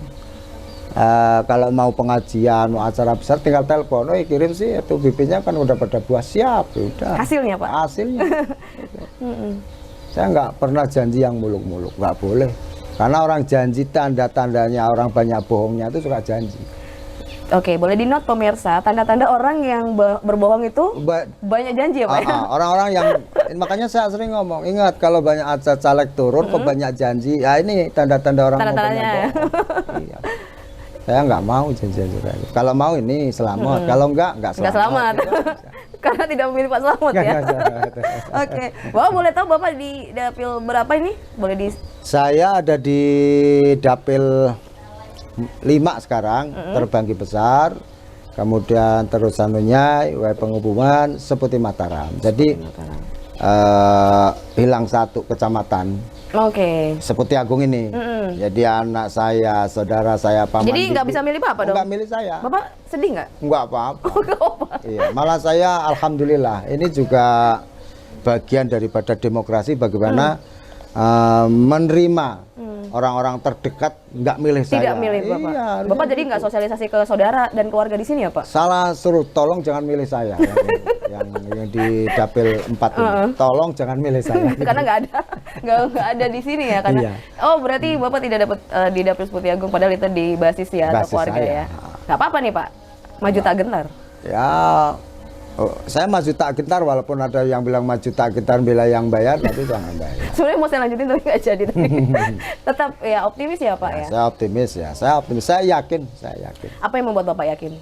Kalau mau pengajian, mau acara besar tinggal telepon, kirim sih itu bibitnya kan udah pada buah siap, udah. Hasilnya Pak? Hasilnya. Saya nggak pernah janji yang muluk-muluk, nggak boleh. Karena orang janji tanda-tandanya orang banyak bohongnya itu suka janji. Oke, boleh di note pemirsa, tanda-tanda orang yang berbohong itu banyak janji ya Pak ya? Orang-orang yang makanya saya sering ngomong, ingat kalau banyak caleg turun kok banyak janji, ya ini tanda-tanda orang mau banyak Tanda-tandanya ya? bohong. Iya. Saya nggak mau janji-janji kayak gitu. Kalau mau ini selamat, kalau nggak Nggak selamat. selamat. Karena tidak memilih Pak Slamet ya? Oke, Bapak boleh tahu Bapak di dapil berapa ini? Boleh di... Saya ada di dapil 5 sekarang, Terbanggi Besar, kemudian terus anunya, penghubungan Seputi Mataram. Jadi hilang 1 kecamatan. Oke. Seputi Agung ini. Jadi anak saya, saudara saya, paman. Jadi nggak bisa milih Bapak dong? Nggak milih saya. Bapak sedih nggak? Nggak apa-apa. Nggak apa. Iya, malah saya alhamdulillah ini juga bagian daripada demokrasi bagaimana menerima orang-orang terdekat nggak milih saya. Tidak milih Bapak. Iya, Bapak jadi nggak sosialisasi ke saudara dan keluarga di sini ya Pak? salah suruh tolong jangan milih saya yang di dapil 4 ini. Tolong jangan milih saya. Karena nggak ada di sini ya karena. Iya. Oh berarti Bapak tidak dapat di dapil Seputi Agung padahal itu di basis ya atau Basis keluarga saya. ya. Nggak apa-apa nih Pak, maju tak gentar. Ya, saya maju tak gentar walaupun ada yang bilang maju tak gentar bila yang bayar, tapi jangan bayar. Sebenarnya mau saya lanjutin tapi nggak jadi tadi. Tetap ya optimis ya Pak ya. Saya optimis ya, saya optimis, saya yakin. Apa yang membuat Bapak yakin?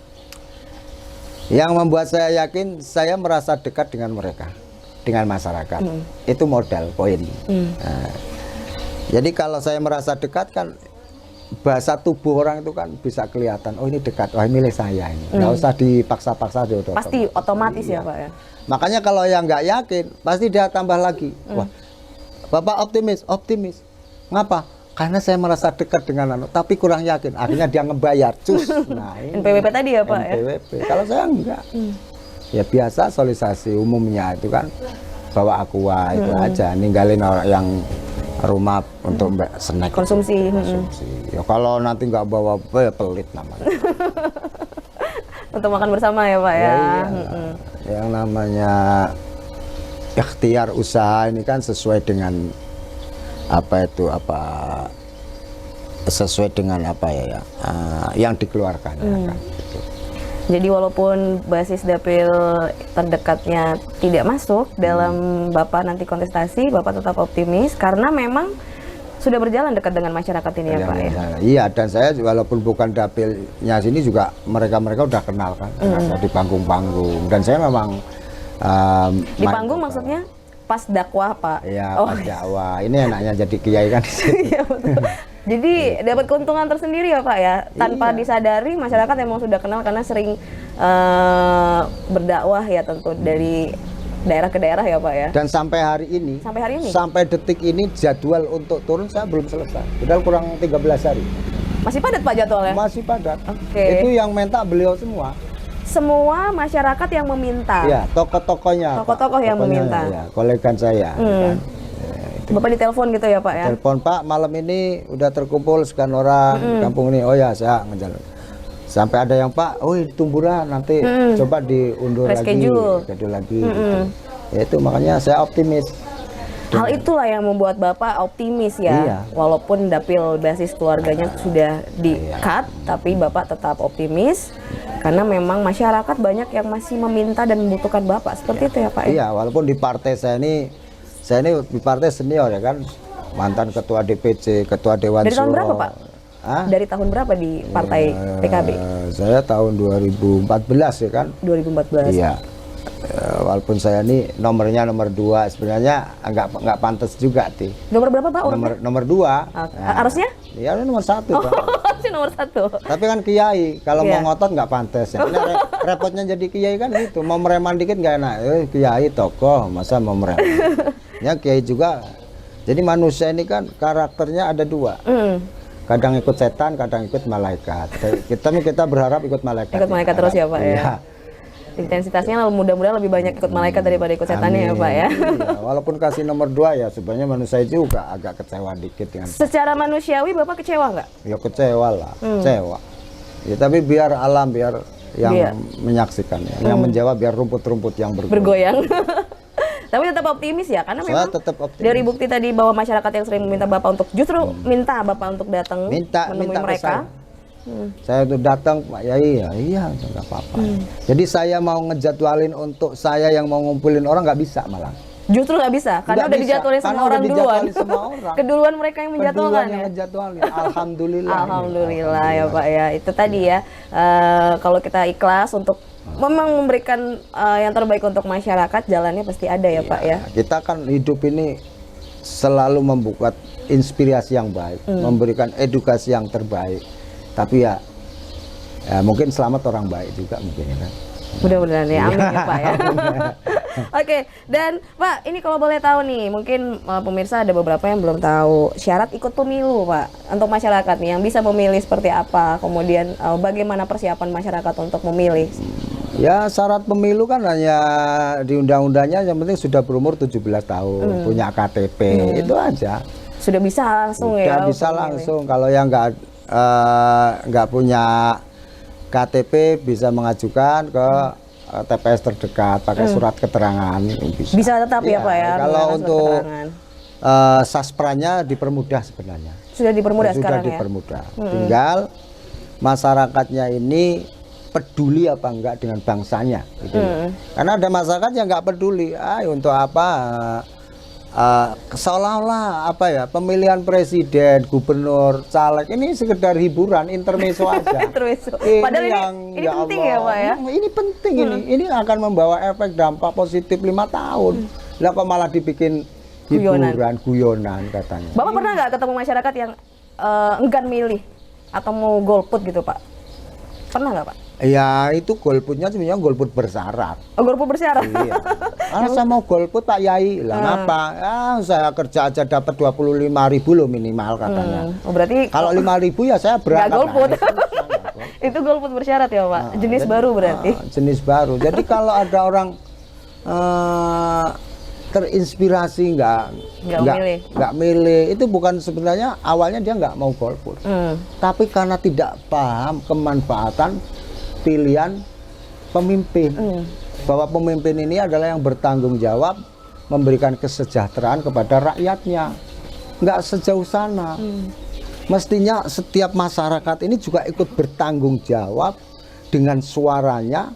Yang membuat saya yakin, saya merasa dekat dengan mereka, dengan masyarakat. Itu modal poin. Nah, jadi kalau saya merasa dekat kan, bahasa tubuh orang itu kan bisa kelihatan. Oh ini dekat, wah milih saya ini. Nggak usah dipaksa-paksa. Pasti otomatis ya Pak ya. Makanya kalau yang nggak yakin, pasti dia tambah lagi. Wah, Bapak optimis. Ngapa? Karena saya merasa dekat dengan anak, tapi kurang yakin. Akhirnya dia ngebayar, cus. Nah, ini NPWP tadi ya Pak ya. NPWP. Kalau saya enggak, ya biasa sosialisasi umumnya itu kan bawa aqua itu aja, ninggalin orang yang rumah untuk snack Konsumsi. Ya kalau nanti nggak bawa apa ya pelit namanya. Untuk makan bersama ya Pak ya. Yang namanya ikhtiar usaha ini kan sesuai dengan sesuai dengan yang dikeluarkan kan, gitu. Jadi walaupun basis dapil terdekatnya tidak masuk dalam Bapak nanti kontestasi, Bapak tetap optimis karena memang sudah berjalan dekat dengan masyarakat ini ya Pak ya. Iya, dan saya walaupun bukan dapilnya sini juga mereka udah kenal kan, di panggung-panggung, dan saya memang Di panggung maksudnya pas dakwah Pak? Iya, pas dakwah. Ini enaknya jadi kiai kan di sini. Iya betul. Jadi dapat keuntungan tersendiri ya Pak ya, tanpa disadari masyarakat emang sudah kenal karena sering berdakwah ya tentu dari daerah ke daerah ya Pak ya. Dan sampai hari ini, sampai detik ini jadwal untuk turun saya belum selesai. Padahal kurang 13 hari. Masih padat Pak jadwalnya? Masih padat. Oke. Itu yang minta beliau semua. Semua masyarakat yang meminta. Ya, tokoh-tokohnya. Tokoh-tokoh yang meminta. Ya, kolegan saya. Kan. Bapak ditelepon gitu ya Pak ya? Telepon, Pak, malam ini udah terkumpul sekian orang di kampung ini. Oh ya, saya ngejalan. Sampai ada yang, Pak, oh tumburan nanti coba diundur Reschedule. lagi gitu. Ya itu makanya saya optimis. Hal itulah yang membuat Bapak optimis ya, Iya. walaupun dapil basis keluarganya sudah di-cut, tapi Bapak tetap optimis karena memang masyarakat banyak yang masih meminta dan membutuhkan Bapak, seperti itu ya Pak ya? Iya, walaupun di partai saya ini di partai senior ya kan, mantan ketua DPC, ketua Dewan Dari tahun Suro. berapa Pak? Hah? Dari tahun berapa di partai PKB? Saya tahun 2014 ya kan. 2014. Iya. Walaupun saya ini nomornya nomor 2, sebenarnya nggak pantas juga sih. Nomor berapa Pak urutnya? Nomor 2. Harusnya? Ya nomor 1 Pak. Si nomor 1. Tapi kan kiai, kalau Iya. mau ngotot nggak pantas. Ya. Ini repotnya jadi kiai kan itu, mau mereman dikit nggak enak. Kiai tokoh, masa mau mereman. Ya kiai juga. Jadi manusia ini kan karakternya ada 2. Kadang ikut setan, kadang ikut malaikat. Kita berharap ikut malaikat. Ikut malaikat terus ya Pak ya? Iya. Intensitasnya mudah-mudahan lebih banyak ikut malaikat daripada ikut setannya ya Pak ya? Iya, walaupun kasih nomor 2 ya sebenarnya manusia juga agak kecewa dikit dengan. Secara manusiawi Bapak kecewa nggak? Ya kecewa lah, kecewa. Ya, tapi biar alam, biar yang menyaksikannya, yang menjawab biar rumput-rumput yang bergoyang. Tapi tetap optimis ya, karena Saya memang tetap optimis. dari bukti tadi bahwa masyarakat yang sering meminta Bapak untuk minta Bapak untuk datang menemui minta ke mereka. Saya tuh datang, Pak Yai, ya iya nggak apa-apa. Jadi saya mau ngejadwalin untuk saya yang mau ngumpulin orang nggak bisa malah. Justru nggak bisa, karena Nggak udah bisa, dijadwalin karena sama udah orang duluan. dijadwalin sama orang. Keduluan mereka yang menjadwalkan Keduluan ya. yang ngejadwalin. Alhamdulillah. Alhamdulillah ya Pak ya. Itu tadi ya, kalau kita ikhlas untuk memang memberikan yang terbaik untuk masyarakat, jalannya pasti ada ya Pak ya. Kita kan hidup ini selalu membuat inspirasi yang baik, memberikan edukasi yang terbaik. Tapi ya mungkin selamat orang baik juga mungkin ya kan. Mudah-mudahan ya, amin ya Pak ya. Oke, dan Pak, ini kalau boleh tahu nih, mungkin pemirsa ada beberapa yang belum tahu syarat ikut pemilu Pak, untuk masyarakat nih yang bisa memilih seperti apa, kemudian bagaimana persiapan masyarakat untuk memilih. Ya syarat pemilu kan hanya di undang-undangnya yang penting sudah berumur 17 tahun, punya KTP, itu aja. Sudah bisa langsung ya? Sudah bisa langsung, kalau yang nggak punya KTP bisa mengajukan ke TPS terdekat pakai surat keterangan bisa. Bisa tetap ya Pak ya? Kalau menggunakan surat untuk keterangan. saspranya dipermudah sebenarnya. Sudah dipermudah Sudah sekarang dipermudah. Tinggal masyarakatnya ini peduli apa enggak dengan bangsanya gitu. Karena ada masyarakat yang nggak peduli. Untuk apa seolah-olah apa ya, pemilihan presiden, gubernur, caleg ini sekedar hiburan, intermezzo aja. Intermezzo. Padahal ini ya penting Allah, ya Pak ya? Ini penting ini akan membawa efek dampak positif 5 tahun. Lah kok malah dibikin hiburan, guyonan katanya. Bapak pernah nggak ketemu masyarakat yang enggan milih atau mau golput gitu Pak? Pernah nggak Pak? Ya itu golputnya sebenarnya golput bersyarat. Oh, golput bersyarat? Iya. Karena saya mau golput Pak Yai. Lah ngapa? Saya kerja aja dapat 25.000 loh minimal katanya. Oh, berarti Kalau 5.000 ya saya berangkat. nggak golput. Nah, Itu golput bersyarat ya Pak? Jenis jadi, baru berarti? Jenis baru. Jadi kalau ada orang terinspirasi nggak milih, itu bukan sebenarnya awalnya dia nggak mau golput. Tapi karena tidak paham kemanfaatan pilihan pemimpin, bahwa pemimpin ini adalah yang bertanggung jawab memberikan kesejahteraan kepada rakyatnya, nggak sejauh sana. Mestinya setiap masyarakat ini juga ikut bertanggung jawab dengan suaranya,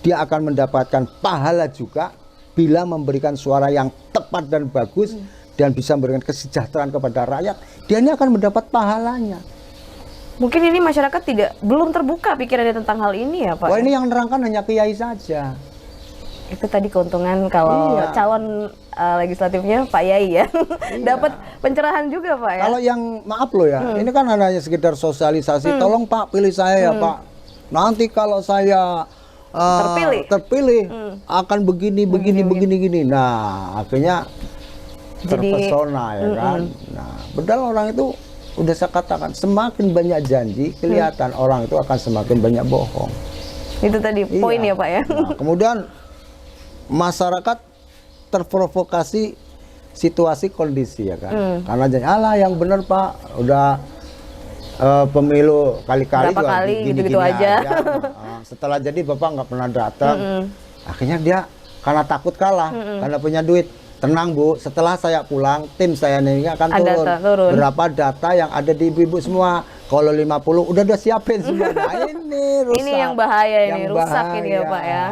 dia akan mendapatkan pahala juga bila memberikan suara yang tepat dan bagus dan bisa memberikan kesejahteraan kepada rakyat, dia ini akan mendapat pahalanya. Mungkin ini masyarakat belum terbuka pikirannya tentang hal ini ya Pak? Wah, ini yang nerangkan hanya kiai saja. Itu tadi keuntungan kalau calon legislatifnya Pak Yai ya. Dapat pencerahan juga Pak ya. Kalau yang maaf loh ya, ini kan hanya sekedar sosialisasi. Tolong Pak pilih saya ya Pak. Nanti kalau saya terpilih akan begini. Nah akhirnya terpesona ya kan. Nah padahal orang itu udah saya katakan, semakin banyak janji kelihatan orang itu akan semakin banyak bohong. Itu tadi poin ya Pak ya. Nah, kemudian masyarakat terprovokasi situasi kondisi ya kan. Karena jadi alah yang benar Pak, udah pemilu kali-kali Berapa juga kali gini-gini gitu-gitu aja. Setelah jadi Bapak nggak pernah datang. Akhirnya dia karena takut kalah, karena punya duit. Tenang Bu, setelah saya pulang, tim saya ini akan turun. Berapa data yang ada di ibu-ibu semua. Kalau 50 udah siapin semua. Nah, ini rusak. Ini yang bahaya ini, rusak ini ya Pak ya.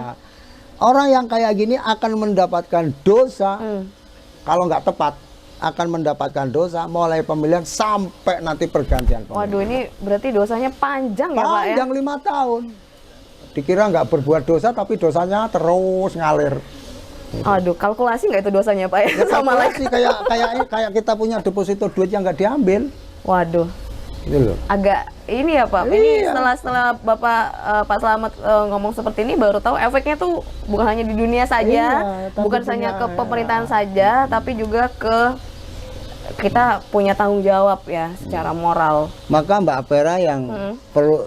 Orang yang kayak gini akan mendapatkan dosa kalau nggak tepat, akan mendapatkan dosa mulai pemilihan sampai nanti pergantian pemilihan. Waduh, ini berarti dosanya panjang ya Pak ya? Panjang 5 tahun. Dikira nggak berbuat dosa tapi dosanya terus ngalir. Aduh, kalkulasi nggak itu dosanya Pak ya? Sama lagi. Kayak kita punya deposito duit yang nggak diambil. Waduh. Gitu loh. Agak ini ya Pak. Ini setelah Bapak Pak Slamet ngomong seperti ini baru tahu efeknya tuh bukan hanya di dunia saja, bukan hanya ke pemerintahan saja, tapi juga ke kita punya tanggung jawab ya secara moral. Maka Mbak Vera yang perlu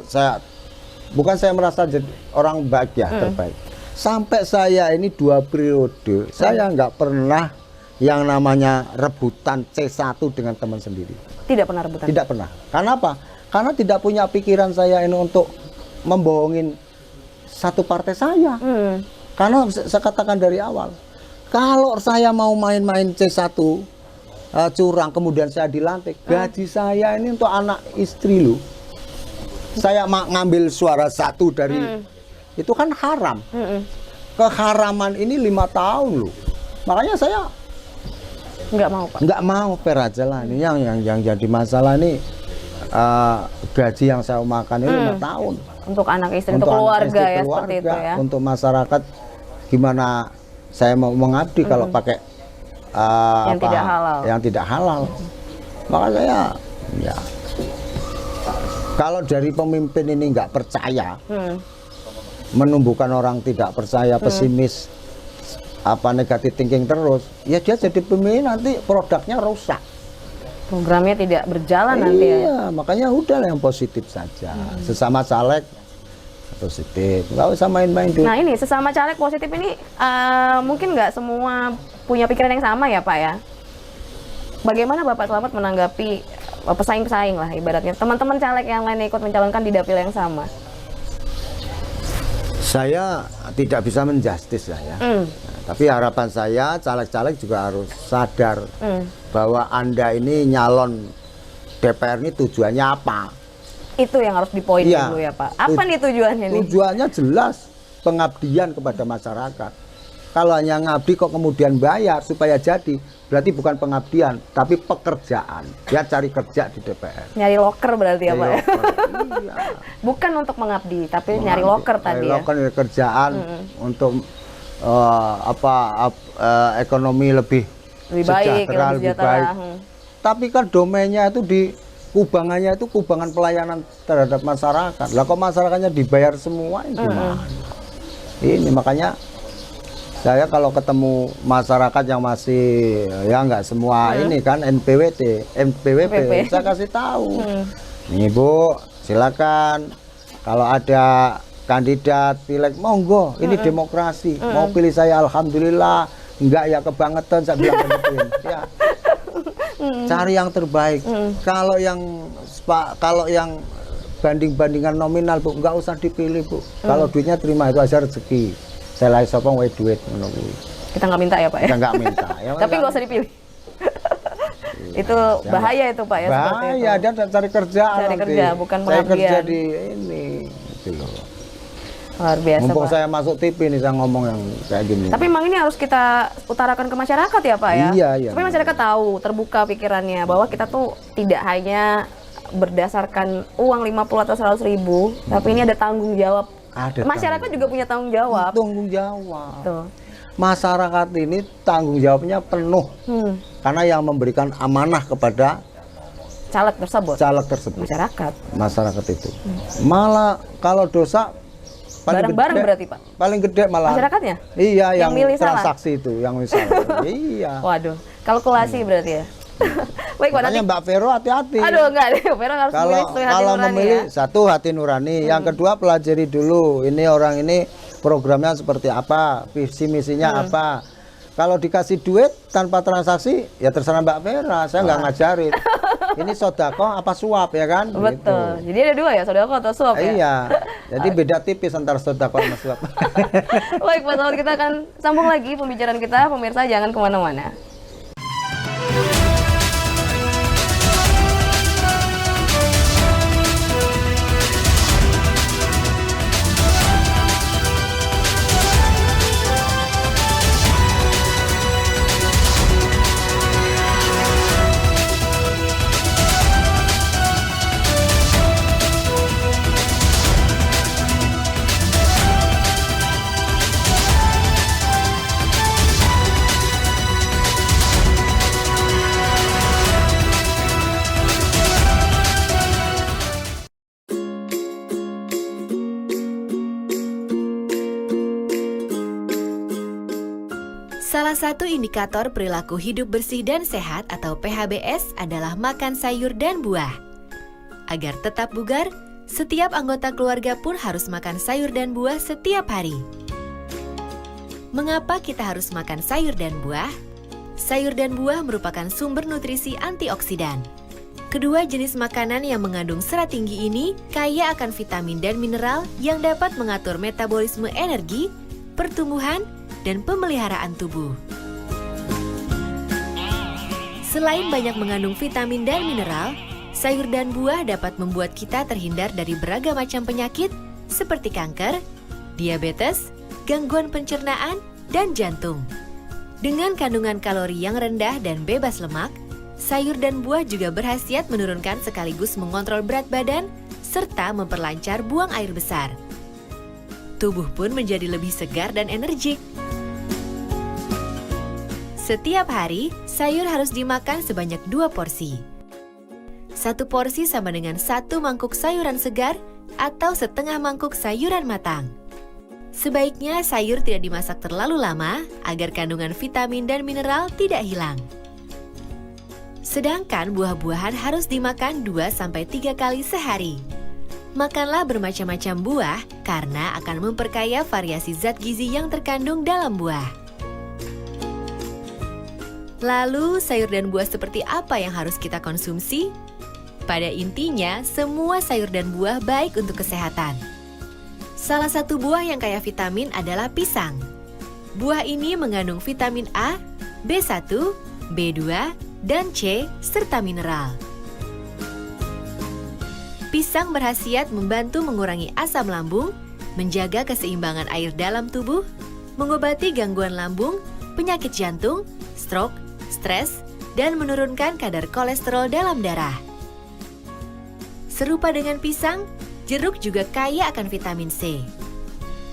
bukan saya merasa jadi orang bahagia terbaik. Sampai saya ini 2 periode, saya nggak pernah yang namanya rebutan C1 dengan teman sendiri. Tidak pernah rebutan? Tidak pernah. Karena apa? Karena tidak punya pikiran saya ini untuk membohongin satu partai saya. Karena saya katakan dari awal, kalau saya mau main-main C1, curang, kemudian saya dilantik, gaji saya ini untuk anak istri loh. Saya ngambil suara 1 dari itu kan haram. Keharaman ini 5 tahun loh. Makanya saya nggak mau Pak. Nggak mau fair aja lah. Ini yang jadi masalah ini gaji yang saya makan ini 5 tahun. Untuk anak istri, untuk keluarga ya seperti itu ya. Untuk masyarakat gimana saya mau mengabdi kalau pakai yang tidak halal. Maka saya ya kalau dari pemimpin ini nggak percaya, menumbuhkan orang tidak percaya, pesimis, negatif thinking terus, ya dia jadi pemimpin nanti produknya rusak. Programnya tidak berjalan nanti ya. Iya, makanya udah yang positif saja. Sesama caleg positif, nggak usah main-main dulu. Nah ini sesama caleg positif ini mungkin nggak semua punya pikiran yang sama ya Pak ya. Bagaimana Bapak Slamet menanggapi pesaing-pesaing lah ibaratnya teman-teman caleg yang lain ikut mencalonkan di dapil yang sama? Saya tidak bisa menjustis lah ya. Tapi harapan saya caleg-caleg juga harus sadar bahwa Anda ini nyalon DPR ini tujuannya apa? Itu yang harus dipoin dulu ya Pak. Apa nih tujuannya nih? Tujuannya jelas, pengabdian kepada masyarakat. Kalau hanya ngabdi kok kemudian bayar supaya jadi, berarti bukan pengabdian, tapi pekerjaan. Dia cari kerja di DPR. Nyari loker berarti ya Pak ya? Iya. Bukan untuk mengabdi, tapi nyari loker tadi ya? Loker kerjaan untuk ekonomi lebih baik, sejahtera, lebih baik. Tapi kan domainnya itu kubangannya itu kubangan pelayanan terhadap masyarakat. Lah kok masyarakatnya dibayar semua ini gimana? Ini makanya saya kalau ketemu masyarakat yang masih ya nggak semua ini kan NPWP, saya kasih tahu. Nih Bu, silakan kalau ada kandidat pileg monggo, ini demokrasi. Mau pilih saya alhamdulillah, enggak ya kebangetan saya bilang begitu. Ya. Cari yang terbaik. Kalau yang banding-bandingan nominal Bu, nggak usah dipilih Bu. Kalau duitnya terima itu aja rezeki. Saya lagi sopong wae duit menunggu. Kita nggak minta ya Pak ya? Kita nggak minta. Ya, tapi nggak usah dipilih. Itu bahaya itu Pak ya? Bahaya, dia cari kerja. Cari kerja, bukan pengabdian. Saya kerja di ini. Gitu loh. Luar biasa Mumpung Pak. saya masuk TV nih saya ngomong yang kayak gini. Tapi memang ini harus kita utarakan ke masyarakat ya Pak ya? Iya. Tapi masyarakat tahu, terbuka pikirannya bahwa kita tuh tidak hanya berdasarkan uang 50 atau 100 ribu, tapi ini ada tanggung jawab. Masyarakat juga punya tanggung jawab. Tanggung jawab. Tuh. Masyarakat ini tanggung jawabnya penuh. Karena yang memberikan amanah kepada caleg tersebut. Masyarakat itu. Malah kalau dosa bareng-bareng berarti Pak. Paling gede malah masyarakatnya? Iya, yang milih transaksi salah. Itu yang misalnya. Iya. Waduh, kalkulasi berarti ya. Baik Pak, nanti Mbak Vero hati-hati. Aduh, enggak deh, Vero harus kalau memilih ya? Satu hati nurani, yang kedua pelajari dulu ini orang ini programnya seperti apa, visi misinya apa. kalau dikasih duit tanpa transaksi ya terserah Mbak Vera, saya nggak ngajarin. Ini sodako apa suap ya kan? Betul. Gitu. Jadi ada dua ya, sodako atau suap ya? Iya. Jadi beda tipis antara sodako sama suap. Baik, Pak Selamat, kita akan sambung lagi pembicaraan kita. Pemirsa jangan kemana-mana. Salah satu indikator perilaku hidup bersih dan sehat atau PHBS adalah makan sayur dan buah. Agar tetap bugar, setiap anggota keluarga pun harus makan sayur dan buah setiap hari. Mengapa kita harus makan sayur dan buah? Sayur dan buah merupakan sumber nutrisi antioksidan. Kedua jenis makanan yang mengandung serat tinggi ini kaya akan vitamin dan mineral yang dapat mengatur metabolisme energi, pertumbuhan, dan pemeliharaan tubuh. Selain banyak mengandung vitamin dan mineral, sayur dan buah dapat membuat kita terhindar dari beragam macam penyakit seperti kanker, diabetes, gangguan pencernaan, dan jantung. Dengan kandungan kalori yang rendah dan bebas lemak, sayur dan buah juga berkhasiat menurunkan sekaligus mengontrol berat badan serta memperlancar buang air besar. Tubuh pun menjadi lebih segar dan energik. Setiap hari, sayur harus dimakan sebanyak 2 porsi. 1 porsi sama dengan 1 mangkuk sayuran segar atau setengah mangkuk sayuran matang. Sebaiknya sayur tidak dimasak terlalu lama agar kandungan vitamin dan mineral tidak hilang. Sedangkan buah-buahan harus dimakan 2-3 kali sehari. Makanlah bermacam-macam buah karena akan memperkaya variasi zat gizi yang terkandung dalam buah. Lalu, sayur dan buah seperti apa yang harus kita konsumsi? Pada intinya, semua sayur dan buah baik untuk kesehatan. Salah satu buah yang kaya vitamin adalah pisang. Buah ini mengandung vitamin A, B1, B2, dan C, serta mineral. Pisang berkhasiat membantu mengurangi asam lambung, menjaga keseimbangan air dalam tubuh, mengobati gangguan lambung, penyakit jantung, stroke, stres, dan menurunkan kadar kolesterol dalam darah. Serupa dengan pisang, jeruk juga kaya akan vitamin C.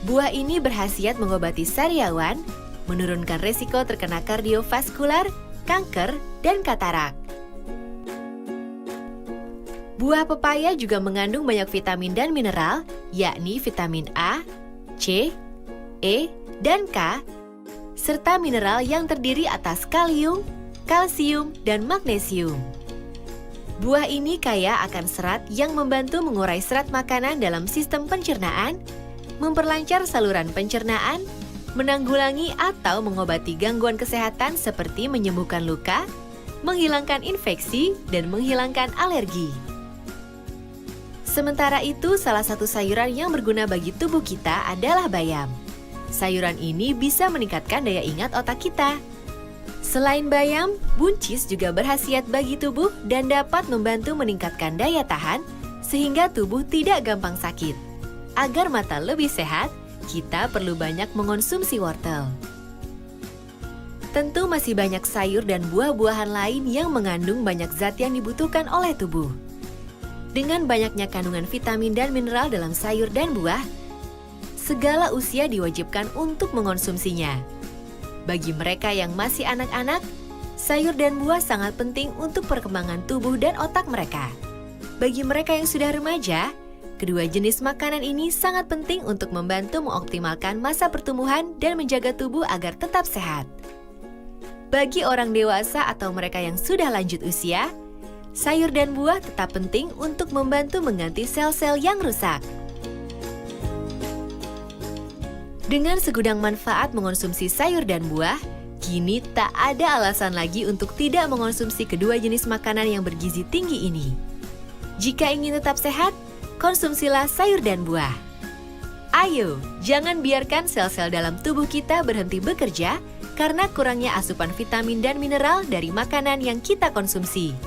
Buah ini berkhasiat mengobati sariawan, menurunkan resiko terkena kardiovaskular, kanker, dan katarak. Buah pepaya juga mengandung banyak vitamin dan mineral, yakni vitamin A, C, E, dan K, serta mineral yang terdiri atas kalium, kalsium, dan magnesium. Buah ini kaya akan serat yang membantu mengurai serat makanan dalam sistem pencernaan, memperlancar saluran pencernaan, menanggulangi atau mengobati gangguan kesehatan seperti menyembuhkan luka, menghilangkan infeksi, dan menghilangkan alergi. Sementara itu, salah satu sayuran yang berguna bagi tubuh kita adalah bayam. Sayuran ini bisa meningkatkan daya ingat otak kita. Selain bayam, buncis juga berkhasiat bagi tubuh dan dapat membantu meningkatkan daya tahan sehingga tubuh tidak gampang sakit. Agar mata lebih sehat, kita perlu banyak mengonsumsi wortel. Tentu masih banyak sayur dan buah-buahan lain yang mengandung banyak zat yang dibutuhkan oleh tubuh. Dengan banyaknya kandungan vitamin dan mineral dalam sayur dan buah, segala usia diwajibkan untuk mengonsumsinya. Bagi mereka yang masih anak-anak, sayur dan buah sangat penting untuk perkembangan tubuh dan otak mereka. Bagi mereka yang sudah remaja, kedua jenis makanan ini sangat penting untuk membantu mengoptimalkan masa pertumbuhan dan menjaga tubuh agar tetap sehat. Bagi orang dewasa atau mereka yang sudah lanjut usia, sayur dan buah tetap penting untuk membantu mengganti sel-sel yang rusak. Dengan segudang manfaat mengonsumsi sayur dan buah, Kini tak ada alasan lagi untuk tidak mengonsumsi kedua jenis makanan yang bergizi tinggi ini. Jika ingin tetap sehat, konsumsilah sayur dan buah. Ayo, jangan biarkan sel-sel dalam tubuh kita berhenti bekerja karena kurangnya asupan vitamin dan mineral dari makanan yang kita konsumsi.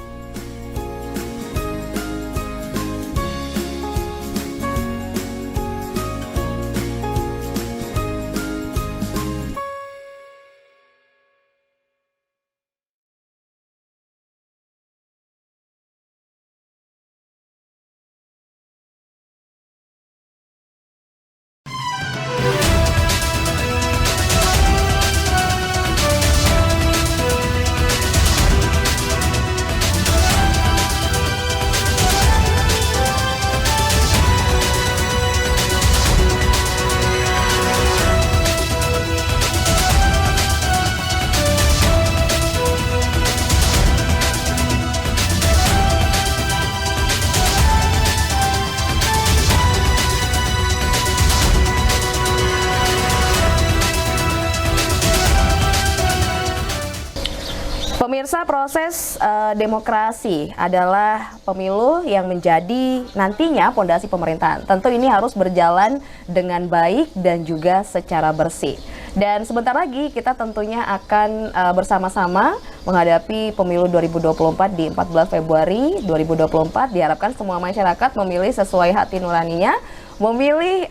Pemirsa, proses demokrasi adalah pemilu yang menjadi nantinya pondasi pemerintahan. Tentu ini harus berjalan dengan baik dan juga secara bersih. Dan sebentar lagi kita tentunya akan bersama-sama menghadapi pemilu 2024 di 14 Februari 2024. Diharapkan semua masyarakat memilih sesuai hati nuraninya, memilih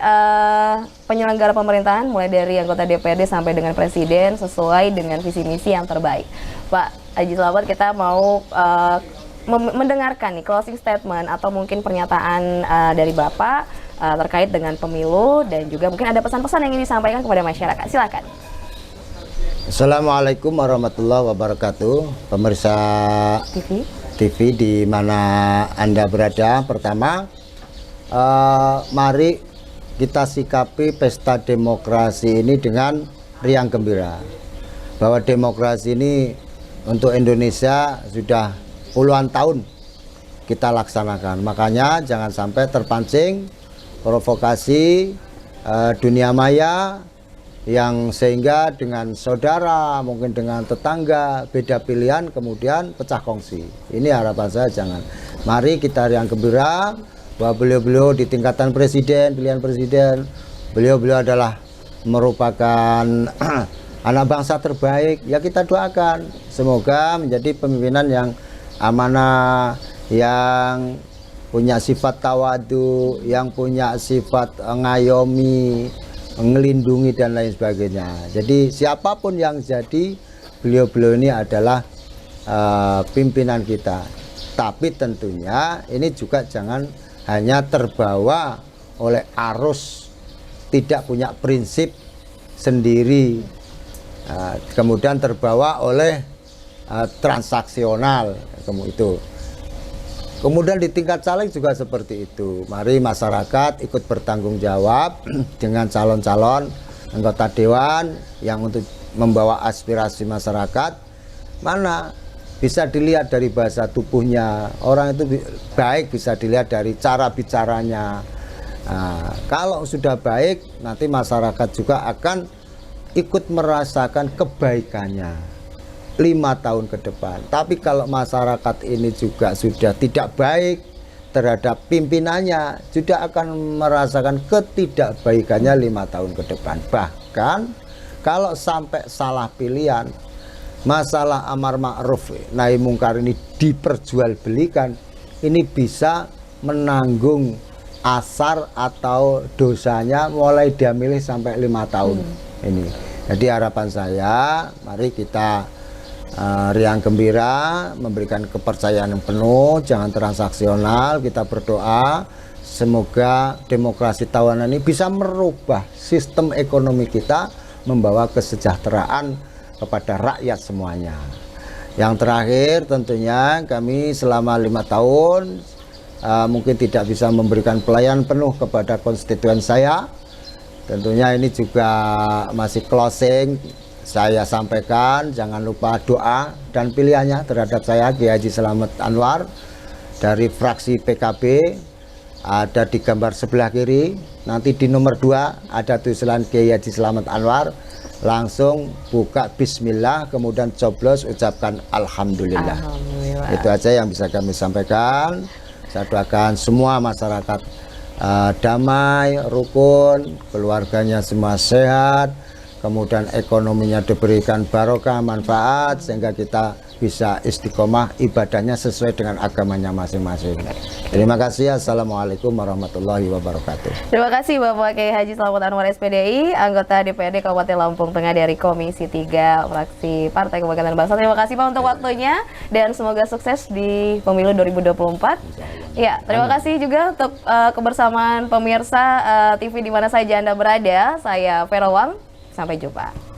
penyelenggara pemerintahan mulai dari anggota DPRD sampai dengan presiden sesuai dengan visi misi yang terbaik. Pak Haji Slamet, kita mau mendengarkan nih closing statement atau mungkin pernyataan dari Bapak terkait dengan pemilu dan juga mungkin ada pesan-pesan yang ingin disampaikan kepada masyarakat. Silakan. Assalamualaikum warahmatullahi wabarakatuh, pemirsa TV di mana Anda berada. Pertama, mari kita sikapi pesta demokrasi ini dengan riang gembira. Bahwa demokrasi ini untuk Indonesia sudah puluhan tahun kita laksanakan. Makanya jangan sampai terpancing provokasi dunia maya yang sehingga dengan saudara, mungkin dengan tetangga beda pilihan kemudian pecah kongsi. Ini harapan saya jangan. Mari kita riang gembira bahwa beliau-beliau di tingkatan presiden, pilihan presiden, beliau-beliau adalah merupakan anak bangsa terbaik. Ya kita doakan semoga menjadi pemimpinan yang amanah, yang punya sifat tawadu, yang punya sifat ngayomi, ngelindungi dan lain sebagainya. Jadi siapapun yang jadi, beliau-beliau ini adalah pimpinan kita. Tapi tentunya ini juga jangan hanya terbawa oleh arus, tidak punya prinsip sendiri, kemudian terbawa oleh transaksional itu. Kemudian di tingkat caleg juga seperti itu. Mari masyarakat ikut bertanggung jawab dengan calon-calon anggota dewan yang untuk membawa aspirasi masyarakat. Mana bisa dilihat dari bahasa tubuhnya, orang itu baik bisa dilihat dari cara bicaranya. Kalau sudah baik, nanti masyarakat juga akan ikut merasakan kebaikannya 5 tahun ke depan. Tapi kalau masyarakat ini juga sudah tidak baik terhadap pimpinannya, juga akan merasakan ketidakbaikannya 5 tahun ke depan. Bahkan kalau sampai salah pilihan, masalah amar ma'ruf nahi mungkar ini diperjualbelikan, ini bisa menanggung asar atau dosanya mulai dia milih sampai 5 tahun ini. Jadi harapan saya, mari kita riang gembira, memberikan kepercayaan yang penuh, jangan transaksional. Kita berdoa semoga demokrasi tahunan ini bisa merubah sistem ekonomi kita, membawa kesejahteraan kepada rakyat semuanya. Yang terakhir tentunya kami selama 5 tahun mungkin tidak bisa memberikan pelayanan penuh kepada konstituen saya. Tentunya ini juga masih closing. Saya sampaikan jangan lupa doa dan pilihannya terhadap saya, Kiai Haji Slamet Anwar dari fraksi PKB, ada di gambar sebelah kiri. nanti di nomor 2 ada tulisan Kiai Haji Slamet Anwar, langsung buka bismillah, kemudian coblos ucapkan alhamdulillah. Alhamdulillah. Itu aja yang bisa kami sampaikan. Saya doakan semua masyarakat damai, rukun, keluarganya semua sehat, kemudian ekonominya diberikan barokah, manfaat, sehingga kita bisa istiqomah ibadahnya sesuai dengan agamanya masing-masing. Terima kasih. Assalamualaikum warahmatullahi wabarakatuh. Terima kasih Bapak Kiai Haji Slamet Anwar SPDI, anggota DPRD Kabupaten Lampung Tengah dari Komisi 3 fraksi Partai Kebangkitan Bangsa. Terima kasih Pak untuk waktunya dan semoga sukses di pemilu 2024. Ya, terima kasih juga untuk kebersamaan pemirsa TV di mana saja Anda berada. Saya Vera Wang, sampai jumpa.